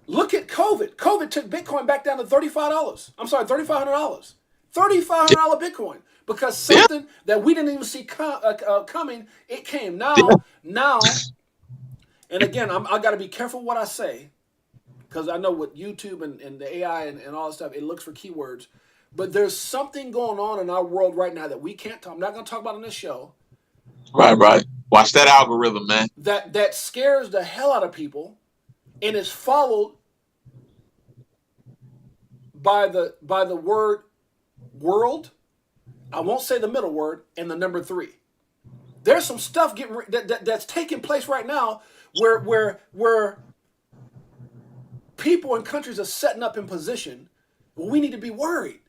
Speaker 2: Look at COVID. COVID took Bitcoin back down to $35. I'm sorry, $3,500. $3,500 Bitcoin. Because something that we didn't even see coming, it came. Now, and again, I got to be careful what I say, because I know with YouTube and the AI and all that stuff, it looks for keywords. But there's something going on in our world right now that we can't talk. I'm not going to talk about on this show.
Speaker 3: Right. Watch that algorithm, man.
Speaker 2: That scares the hell out of people, and is followed by the word world. I won't say the middle word, and the number 3. There's some stuff that's taking place right now where people and countries are setting up in position. Well, we need to be worried.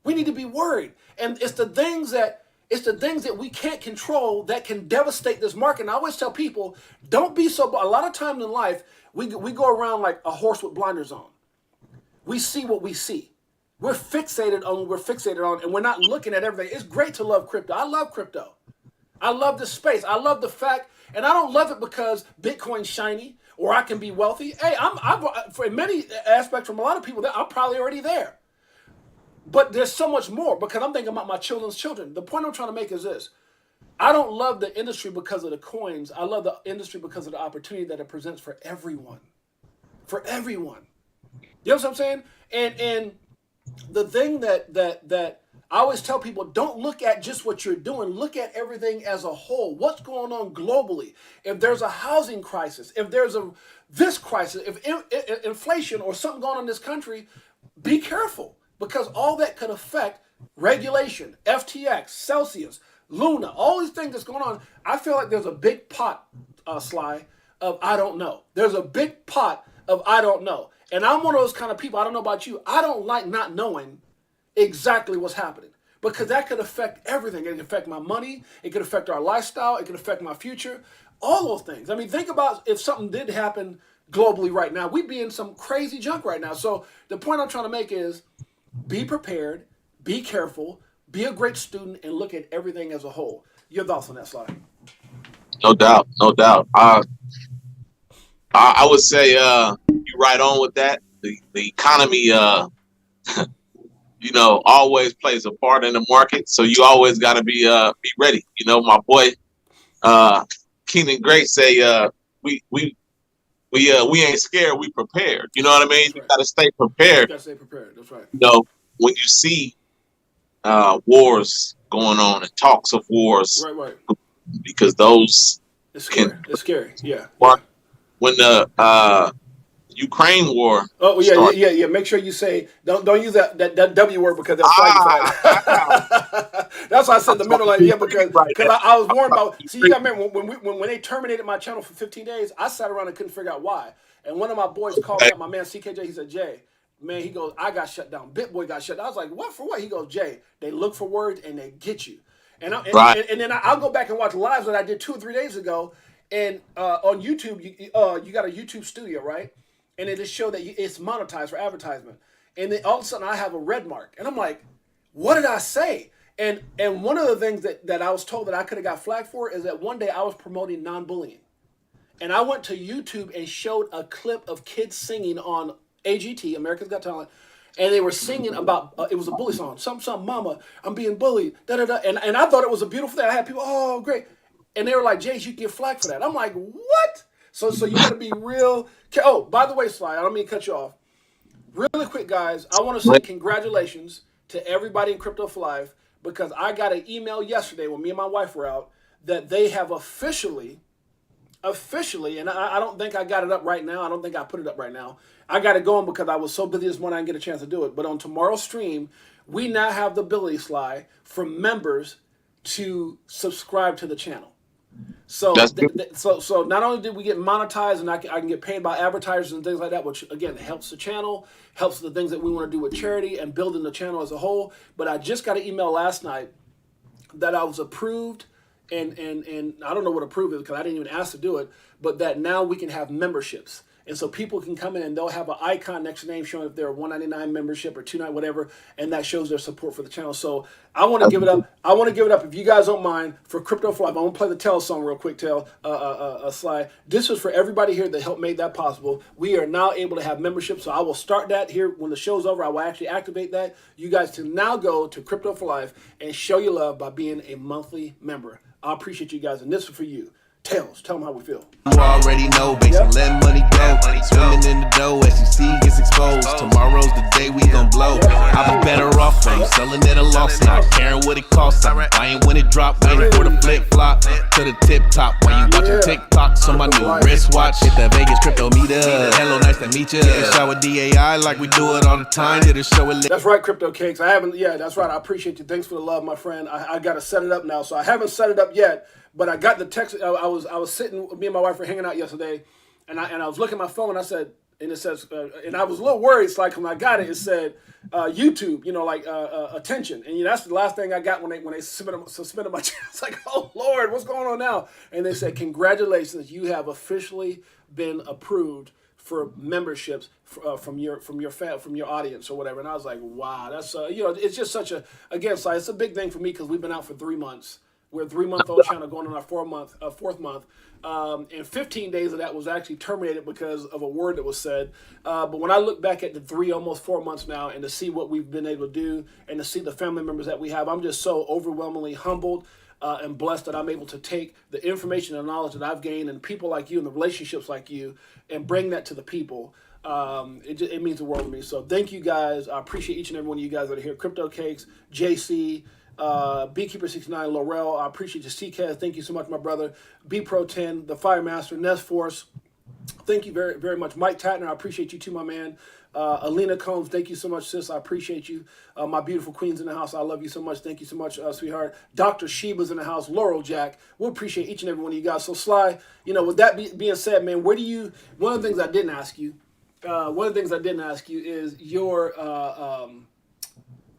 Speaker 2: We need to be worried, and it's the things that we can't control that can devastate this market. And I always tell people, don't be so. A lot of times in life, we go around like a horse with blinders on. We see what we see. We're fixated on what we're fixated on, and we're not looking at everything. It's great to love crypto. I love crypto. I love this space. I love the fact, and I don't love it because Bitcoin's shiny or I can be wealthy. Hey, I'm for many aspects from a lot of people, I'm probably already there. But there's so much more because I'm thinking about my children's children. The point I'm trying to make is this. I don't love the industry because of the coins. I love the industry because of the opportunity that it presents for everyone. For everyone. You know what I'm saying? And the thing that I always tell people, don't look at just what you're doing. Look at everything as a whole. What's going on globally? If there's a housing crisis, if there's this crisis, if inflation or something going on in this country, be careful. Because all that could affect regulation, FTX, Celsius, Luna, all these things that's going on. I feel like there's a big pot, Sly, of I don't know. There's a big pot of I don't know. And I'm one of those kind of people, I don't know about you, I don't like not knowing exactly what's happening. Because that could affect everything. It could affect my money. It could affect our lifestyle. It could affect my future. All those things. I mean, think about if something did happen globally right now. We'd be in some crazy junk right now. So the point I'm trying to make is, be prepared, be careful, be a great student, and look at everything as a whole. Your thoughts on that, Sly?
Speaker 3: No doubt, no doubt. I would say you're right on with that. The economy, always plays a part in the market, so you always got to be ready. My boy Keenan Gray say we ain't scared, we prepared. You know what I mean?
Speaker 2: That's
Speaker 3: You
Speaker 2: right.
Speaker 3: got to stay
Speaker 2: You
Speaker 3: prepared.
Speaker 2: gotta stay prepared. That's right.
Speaker 3: When you see wars going on and talks of wars,
Speaker 2: Right.
Speaker 3: because those
Speaker 2: It's
Speaker 3: can
Speaker 2: scary. It's scary. Yeah.
Speaker 3: when the Ukraine war
Speaker 2: Oh
Speaker 3: started.
Speaker 2: yeah. Make sure you say don't use that W word because they'll flag you for that. That's why I said the middle, like, yeah, because
Speaker 3: Right.
Speaker 2: I was warned about. See, you got to remember when they terminated my channel for 15 days, I sat around and couldn't figure out why. And one of my boys called me up, my man CKJ. He said, Jay, man, he goes, I got shut down. BitBoy got shut down. I was like, what for what? He goes, Jay, they look for words and they get you. And then I'll go back and watch lives that I did 2 or 3 days ago. And on YouTube, you got a YouTube studio, right? And it just showed that it's monetized for advertisement. And then all of a sudden I have a red mark. And I'm like, what did I say? And one of the things that I was told that I could have got flagged for is that one day I was promoting non-bullying. And I went to YouTube and showed a clip of kids singing on AGT, America's Got Talent. And they were singing about, it was a bully song. Some mama, I'm being bullied, da-da-da. And I thought it was a beautiful thing. I had people, oh, great. And they were like, Jace, you get flagged for that. I'm like, what? So you got to be real. Oh, by the way, Sly, I don't mean to cut you off. Really quick, guys, I want to say congratulations to everybody in Crypto for Life because I got an email yesterday when me and my wife were out that they have officially, and I don't think I got it up right now. I don't think I put it up right now. I got it going because I was so busy this morning I didn't get a chance to do it. But on tomorrow's stream, we now have the ability, Sly, for members to subscribe to the channel. So, so not only did we get monetized and I can get paid by advertisers and things like that, which again helps the channel, helps the things that we want to do with charity and building the channel as a whole. But I just got an email last night that I was approved, and I don't know what approved is because I didn't even ask to do it, but that now we can have memberships. And so people can come in and they'll have an icon next to the name showing if they're a $199 membership or $299 whatever, and that shows their support for the channel. So I want to give it up. I want to give it up if you guys don't mind for Crypto for Life. I want to play the Tell song real quick, Sly. This was for everybody here that helped make that possible. We are now able to have membership, so I will start that here when the show's over. I will actually activate that. You guys can now go to Crypto for Life and show your love by being a monthly member. I appreciate you guys, and this is for you. Tails, tell them how we feel.
Speaker 5: You already know, basically let money go. Swimming in the dough, SEC gets exposed. Tomorrow's the day we gon' blow. I'll be better off from selling at a loss, not caring what it costs. I'm buying when it drop, waiting for the flip flop to the tip top. While you watching TikToks on my new wristwatch, hit the Vegas crypto meter. Hello, nice to meet you. Shower DAI like we do it all the time. Did a show it.
Speaker 2: That's right, Crypto Cakes. That's right. I appreciate you. Thanks for the love, my friend. I got to set it up now, so I haven't set it up yet. But I got the text. I was sitting. Me and my wife were hanging out yesterday, and I was looking at my phone. And I said, and it says, and I was a little worried. It's like when I got it, it said YouTube. Attention. And that's the last thing I got when they suspended my channel. It's like, oh Lord, what's going on now? And they said, congratulations, you have officially been approved for memberships from your audience or whatever. And I was like, wow, that's it's just such a it's a big thing for me because we've been out for 3 months. We're a 3-month-old channel going on our fourth month. And 15 days of that was actually terminated because of a word that was said. But when I look back at the almost 4 months now, and to see what we've been able to do and to see the family members that we have, I'm just so overwhelmingly humbled and blessed that I'm able to take the information and knowledge that I've gained and people like you and the relationships like you and bring that to the people. It means the world to me. So thank you guys. I appreciate each and every one of you guys that are here. Crypto Cakes, JC, Beekeeper69, Laurel, I appreciate you. CCAS, thank you so much, my brother. B-Pro10, the Firemaster, Nest Force, thank you very, very much. Mike Tatner, I appreciate you too, my man. Alina Combs, thank you so much, sis. I appreciate you. My beautiful queen's in the house. I love you so much. Thank you so much, sweetheart. Dr. Sheba's in the house. Laurel Jack. We appreciate each and every one of you guys. So, Sly, with that being said, man, one of the things I didn't ask you is your,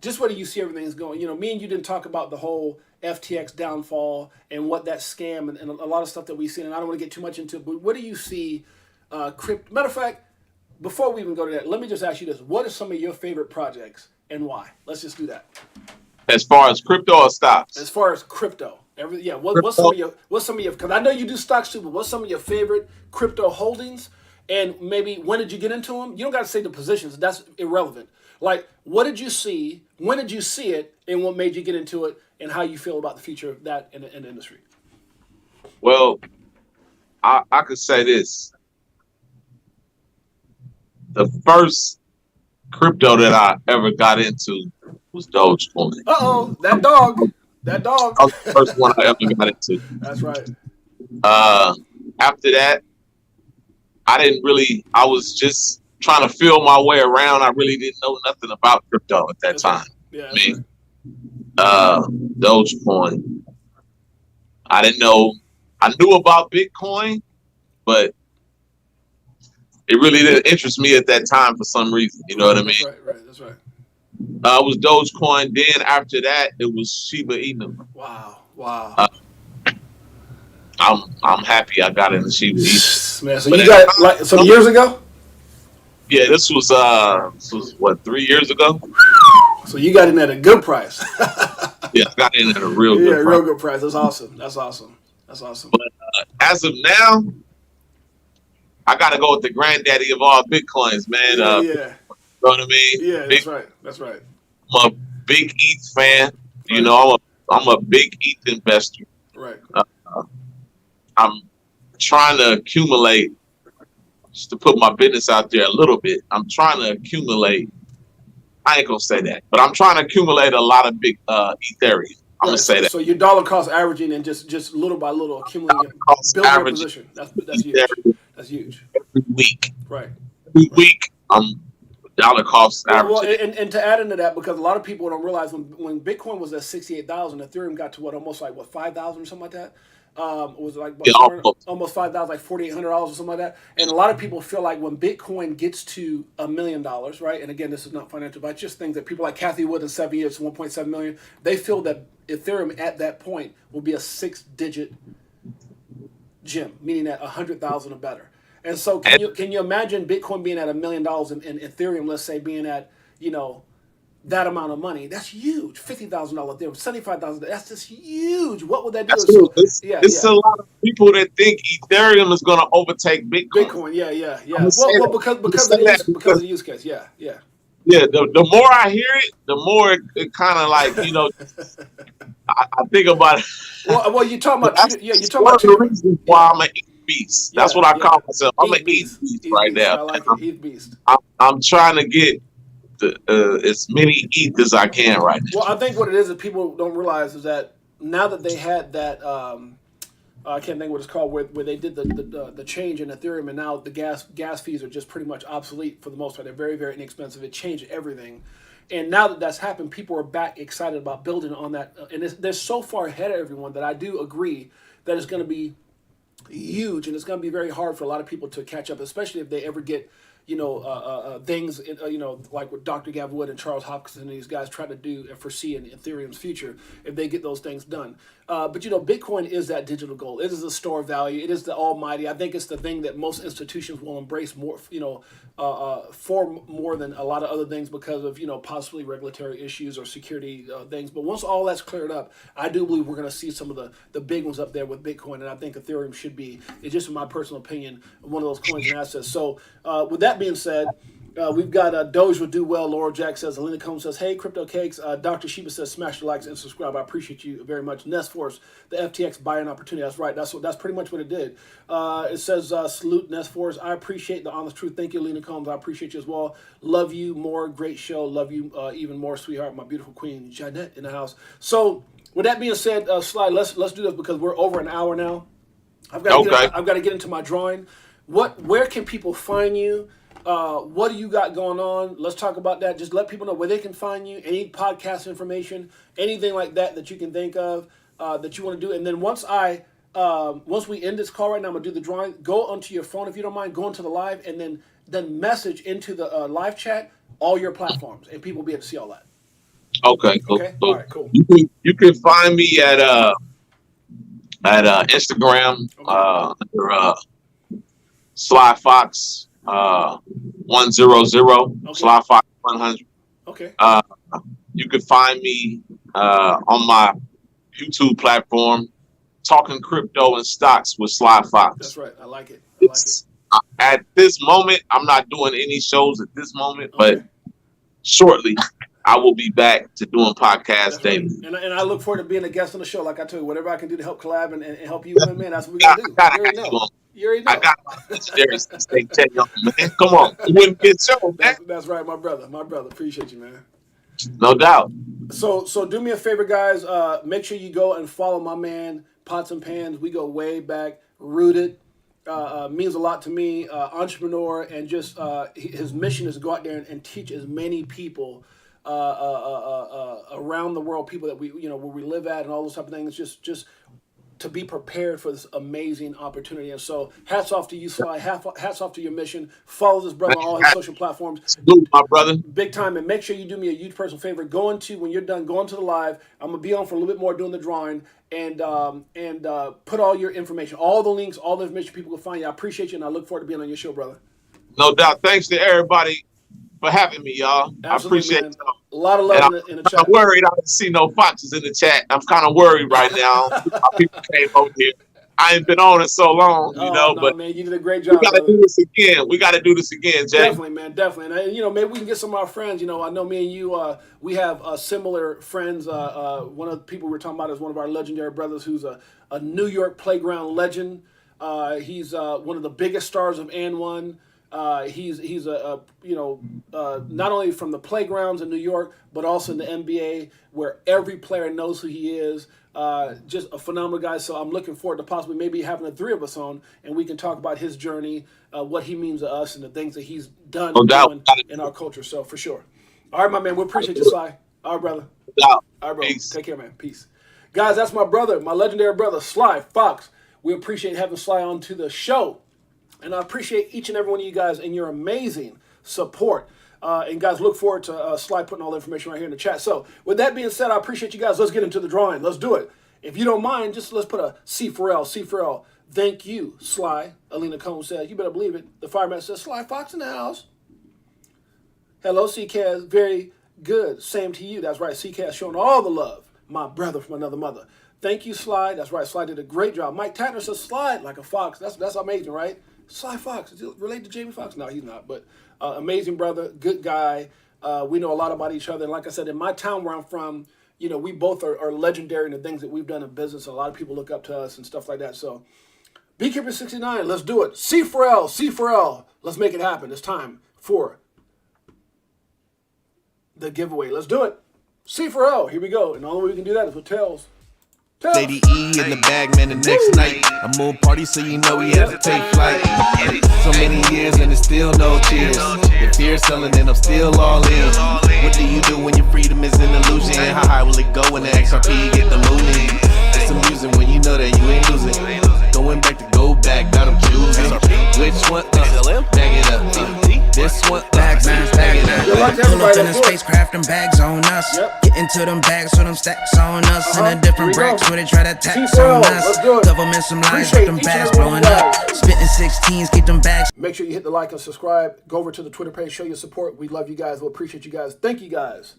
Speaker 2: just where do you see everything's going? Me and you didn't talk about the whole FTX downfall and what that scam and a lot of stuff that we've seen, and I don't want to get too much into it, but what do you see crypto? Matter of fact, before we even go to that, let me just ask you this. What are some of your favorite projects and why? Let's just do that.
Speaker 3: As far as crypto or stocks?
Speaker 2: As far as crypto, what's some of your because I know you do stocks too, but what's some of your favorite crypto holdings? And maybe when did you get into them? You don't got to say the positions. That's irrelevant. Like, what did you see? When did you see it? And what made you get into it? And how you feel about the future of that in the industry?
Speaker 3: Well, I could say this. The first crypto that I ever got into was Dogecoin.
Speaker 2: That dog. That dog.
Speaker 3: That was the first one I ever got into.
Speaker 2: That's right.
Speaker 3: After that, I was just trying to feel my way around. I really didn't know nothing about crypto at that time.
Speaker 2: Yeah.
Speaker 3: Dogecoin. I didn't know. I knew about Bitcoin, but it really didn't interest me at that time for some reason. You know what I mean?
Speaker 2: That's right.
Speaker 3: It was Dogecoin. Then after that, it was Shiba Inu.
Speaker 2: Wow.
Speaker 3: I'm happy I got into Shiba Inu.
Speaker 2: Man, so you got it some years ago?
Speaker 3: Yeah, this was what, 3 years ago?
Speaker 2: So you got in at a good price.
Speaker 3: Yeah, I got in at a real good price.
Speaker 2: Real good price. That's awesome. But
Speaker 3: as of now, I gotta go with the granddaddy of all Bitcoins, man.
Speaker 2: Yeah.
Speaker 3: You know what I mean?
Speaker 2: Yeah, that's right.
Speaker 3: I'm a big ETH fan. You know, I'm a big ETH investor.
Speaker 2: Right.
Speaker 3: I'm trying to accumulate, just to put my business out there a little bit. I'm trying to accumulate. I ain't gonna say that, but I'm trying to accumulate a lot of big Ethereum. I'm gonna say that.
Speaker 2: So your dollar cost averaging and just little by little accumulating, building your position. That's huge. That's huge.
Speaker 3: Every week.
Speaker 2: Right.
Speaker 3: Every week, I'm dollar cost averaging.
Speaker 2: Well, and to add into that, because a lot of people don't realize when Bitcoin was at 68,000, Ethereum got to almost 5,000 or something like that. It was like almost 5,000, like $4,800 or something like that. And a lot of people feel like when Bitcoin gets to $1 million, right? And again, this is not financial, but just things that people like Kathy Wood in 7 years, 1.7 million, they feel that Ethereum at that point will be a 6-digit gem, meaning at 100,000 or better. And so, can you imagine Bitcoin being at $1 million and Ethereum, let's say, being at that amount of money? That's huge. $50,000 Ethereum, $75,000. That's just huge. What would that do?
Speaker 3: It's a lot of people that think Ethereum is going to overtake Bitcoin.
Speaker 2: Yeah. Well, because of the use case. Yeah.
Speaker 3: Yeah. The more I hear it, the more it kind of like I think about it.
Speaker 2: Well, you're talking about
Speaker 3: you're talking about the reasons why I'm an ETH beast. That's what I call myself. I'm an ETH beast right now.
Speaker 2: I like it. ETH beast.
Speaker 3: I'm trying to get as many ETH as I can right now.
Speaker 2: Well, I think what it is that people don't realize is that now that they had that, I can't think what it's called, where they did the change in Ethereum, and now the gas fees are just pretty much obsolete for the most part. They're very, very inexpensive. It changed everything. And now that that's happened, people are back excited about building on that. And they're so far ahead of everyone that I do agree that it's going to be huge, and it's going to be very hard for a lot of people to catch up, especially if they ever get things, like what Dr. Gavin Wood and Charles Hopkinson and these guys try to do and foresee in Ethereum's future, if they get those things done. But Bitcoin is that digital gold. It is the store of value. It is the almighty. I think it's the thing that most institutions will embrace more, for more than a lot of other things because of, possibly regulatory issues or security things. But once all that's cleared up, I do believe we're going to see some of the big ones up there with Bitcoin. And I think Ethereum should be, it's just in my personal opinion, one of those coins and assets. So with that being said, we've got Doge will do well. Laura Jack says, Alina Combs says, hey, Crypto Cakes. Dr. Sheba says, smash the likes and subscribe. I appreciate you very much. Nest Force, the FTX buying opportunity. That's right. That's pretty much what it did. It says, salute Nest Force. I appreciate the honest truth. Thank you, Alina Combs. I appreciate you as well. Love you more. Great show. Love you even more, sweetheart. My beautiful queen, Jeanette, in the house. So with that being said, Sly, let's do this because we're over an hour now. I've got to get into my drawing. Where can people find you? What do you got going on? Let's talk about that. Just let people know where they can find you, any podcast information, anything like that you can think of that you want to do. And then once we end this call right now, I'm going to do the drawing. Go onto your phone, if you don't mind, go into the live, and then message into the live chat all your platforms, and people will be able to see all that.
Speaker 3: Okay, cool.
Speaker 2: Okay? All right, cool.
Speaker 3: You can find me at Instagram under SLY Fox 100,
Speaker 2: Okay.
Speaker 3: SLY Fox 100.
Speaker 2: Okay.
Speaker 3: You can find me on my YouTube platform, Talking Crypto and Stocks with Sly
Speaker 2: That's
Speaker 3: Fox.
Speaker 2: right. I like it. I like it.
Speaker 3: At this moment, I'm not doing any shows at this moment, but
Speaker 2: Okay.
Speaker 3: shortly I will be back to doing podcasts
Speaker 2: That's right.
Speaker 3: daily.
Speaker 2: And I look forward to being a guest on the show. Like I told you, whatever I can do to help collab and help you win, man, that's what we got to do.
Speaker 3: I gotta
Speaker 2: You already
Speaker 3: have you
Speaker 2: know.
Speaker 3: on.
Speaker 2: You already
Speaker 3: I
Speaker 2: know.
Speaker 3: got my legendary stay young man. Come on, it wouldn't be a show, man.
Speaker 2: That's right, my brother. My brother. Appreciate you, man.
Speaker 3: No doubt.
Speaker 2: So do me a favor, guys. Make sure you go and follow my man, Pots and Pans. We go way back. Rooted. Means a lot to me. Entrepreneur, and just his mission is to go out there and teach as many people around the world, people that we, where we live at, and all those type of things. Just to be prepared for this amazing opportunity. And so, hats off to you, Sly. Hats off to your mission. Follow this brother on all his social platforms.
Speaker 3: Salute, my brother.
Speaker 2: Big time. And make sure you do me a huge personal favor. When you're done, go into the live. I'm going to be on for a little bit more doing the drawing. And put all your information, all the links, all the information people can find you. I appreciate you, and I look forward to being on your show, brother.
Speaker 3: No doubt. Thanks to everybody for having me, y'all.
Speaker 2: Absolutely,
Speaker 3: I appreciate
Speaker 2: man.
Speaker 3: y'all.
Speaker 2: A lot of love in the chat.
Speaker 3: I'm worried. I don't see no foxes in the chat. I'm kind of worried right now. My people came over here. I ain't been on it so long, but
Speaker 2: man, you did a great job.
Speaker 3: We got to do this again. We got to do this again, Jay.
Speaker 2: Definitely, man, definitely. And maybe we can get some of our friends. I know me and you, we have similar friends. One of the people we're talking about is one of our legendary brothers, who's a New York playground legend. He's one of the biggest stars of N1. He's not only from the playgrounds in New York, but also in the NBA, where every player knows who he is. Just a phenomenal guy. So I'm looking forward to possibly maybe having the three of us on, and we can talk about his journey, what he means to us, and the things that he's done in our culture. So for sure. All right, my man. We appreciate you, Sly. All right, brother. All right, bro.
Speaker 3: Peace.
Speaker 2: Take care, man. Peace. Guys, that's my brother, my legendary brother, Sly Fox. We appreciate having Sly on to the show. And I appreciate each and every one of you guys and your amazing support. And guys, look forward to Sly putting all the information right here in the chat. So with that being said, I appreciate you guys. Let's get into the drawing. Let's do it. If you don't mind, just let's put a C for L. C for L. Thank you, Sly. Alina Combs says, you better believe it. The fireman says, Sly Fox in the house. Hello, CCAS. Very good. Same to you. That's right. CCAS showing all the love. My brother from another mother. Thank you, Sly. That's right. Sly did a great job. Mike Tatner says, slide like a fox. That's amazing, right? Sly Fox. Is he related to Jamie Foxx? No, he's not. But amazing brother, good guy. We know a lot about each other. And like I said, in my town where I'm from, we both are legendary in the things that we've done in business. And a lot of people look up to us and stuff like that. So Beekeeper 69, let's do it. C for L, C for L. Let's make it happen. It's time for the giveaway. Let's do it. C for L. Here we go. And the only way we can do that is with tails.
Speaker 5: Lady E in the bag, man, the next night. A moon party, so you know we had to take flight. So many years and it's still no cheers. The fear selling and I'm still all in. What do you do when your freedom is an illusion? How high will it go when the XRP get the mooning? It's amusing when you know that you ain't losing. Going back to go back, got them choosing. Which one? Bag it up. This one, bag it up.
Speaker 4: Pull up in a spacecraft, them bags on us. Get into them bags, so them stacks on us. In a different racks where they try to tax on us. Government some lines, with them bags blowing up. Spitting 16s, keep them bags.
Speaker 2: Make sure you hit the like and subscribe. Go over to the Twitter page, show your support. We love you guys. We appreciate you guys. Thank you guys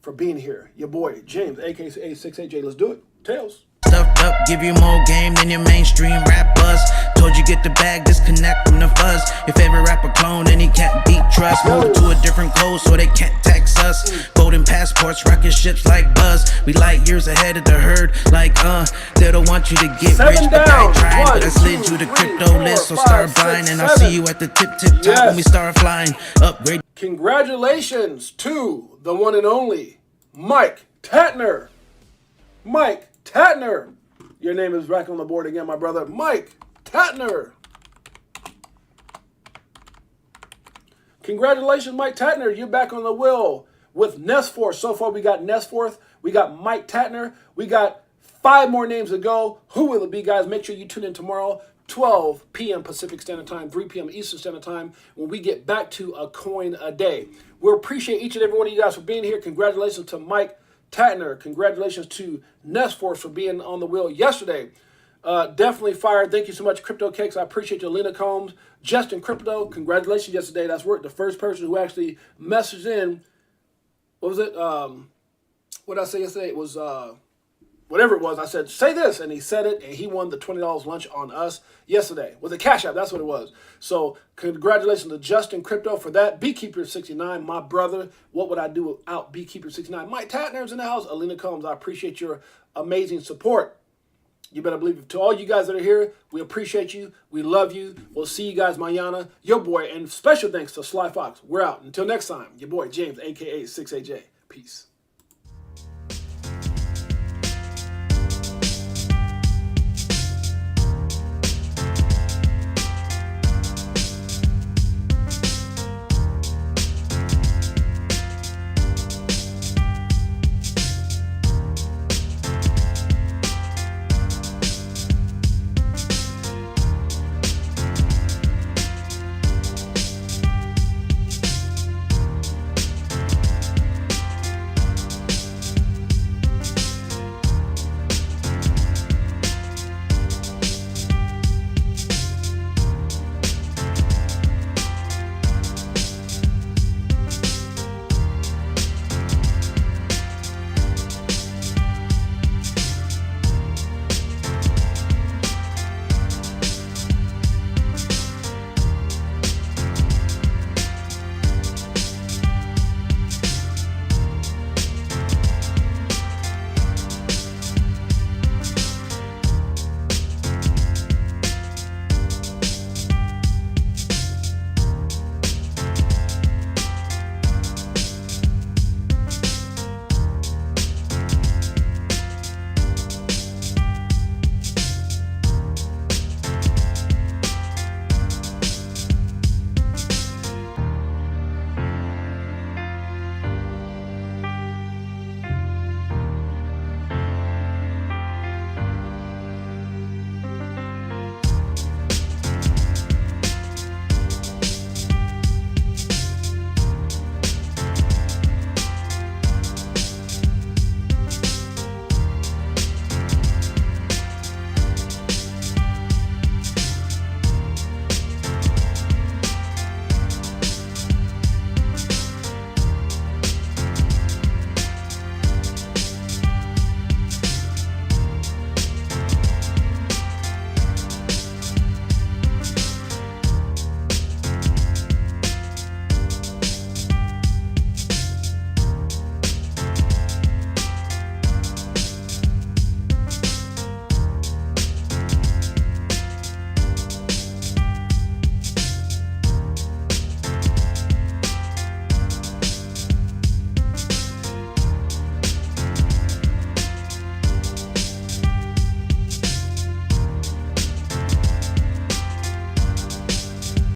Speaker 2: for being here. Your boy, James, aka 68J. Let's do it. Tails.
Speaker 4: Stuffed up, give you more game than your mainstream rap buzz. Told you get the bag, disconnect from the fuzz. Your favorite rapper clone and he can't beat trust. Move to a different code so they can't tax us. Golden passports, rocket ships like Buzz. We light years ahead of the herd, like they don't want you to get rich, but I tried. But I slid you the crypto list, so start buying. And I'll see you at the tip top when we start flying. Upgrade.
Speaker 2: Congratulations to the one and only Mike Tatner. Mike Tatner. Your name is back on the board again, my brother. Mike Tatner. Congratulations, Mike Tatner. You're back on the wheel with Nestforth. So far, we got Nestforth. We got Mike Tatner. We got 5 more names to go. Who will it be, guys? Make sure you tune in tomorrow, 12 p.m. Pacific Standard Time, 3 p.m. Eastern Standard Time, when we get back to a coin a day. We appreciate each and every one of you guys for being here. Congratulations to Mike Tatner. Congratulations to Nestforth for being on the wheel yesterday. Definitely fired. Thank you so much, Crypto Cakes. I appreciate you, Lena Combs. Justin Crypto, congratulations yesterday. That's work. The first person who actually messaged in what was it? What did I say yesterday? It was whatever it was. I said, say this, and he said it, and he won the $20 lunch on us yesterday with a Cash App. That's what it was. So congratulations to Justin Crypto for that. Beekeeper69, my brother. What would I do without Beekeeper69? Mike Tatner's in the house. Alina Combs, I appreciate your amazing support. You better believe it. To all you guys that are here, we appreciate you. We love you. We'll see you guys mañana. Your boy, and special thanks to Sly Fox. We're out. Until next time, your boy James, a.k.a. 6AJ. Peace.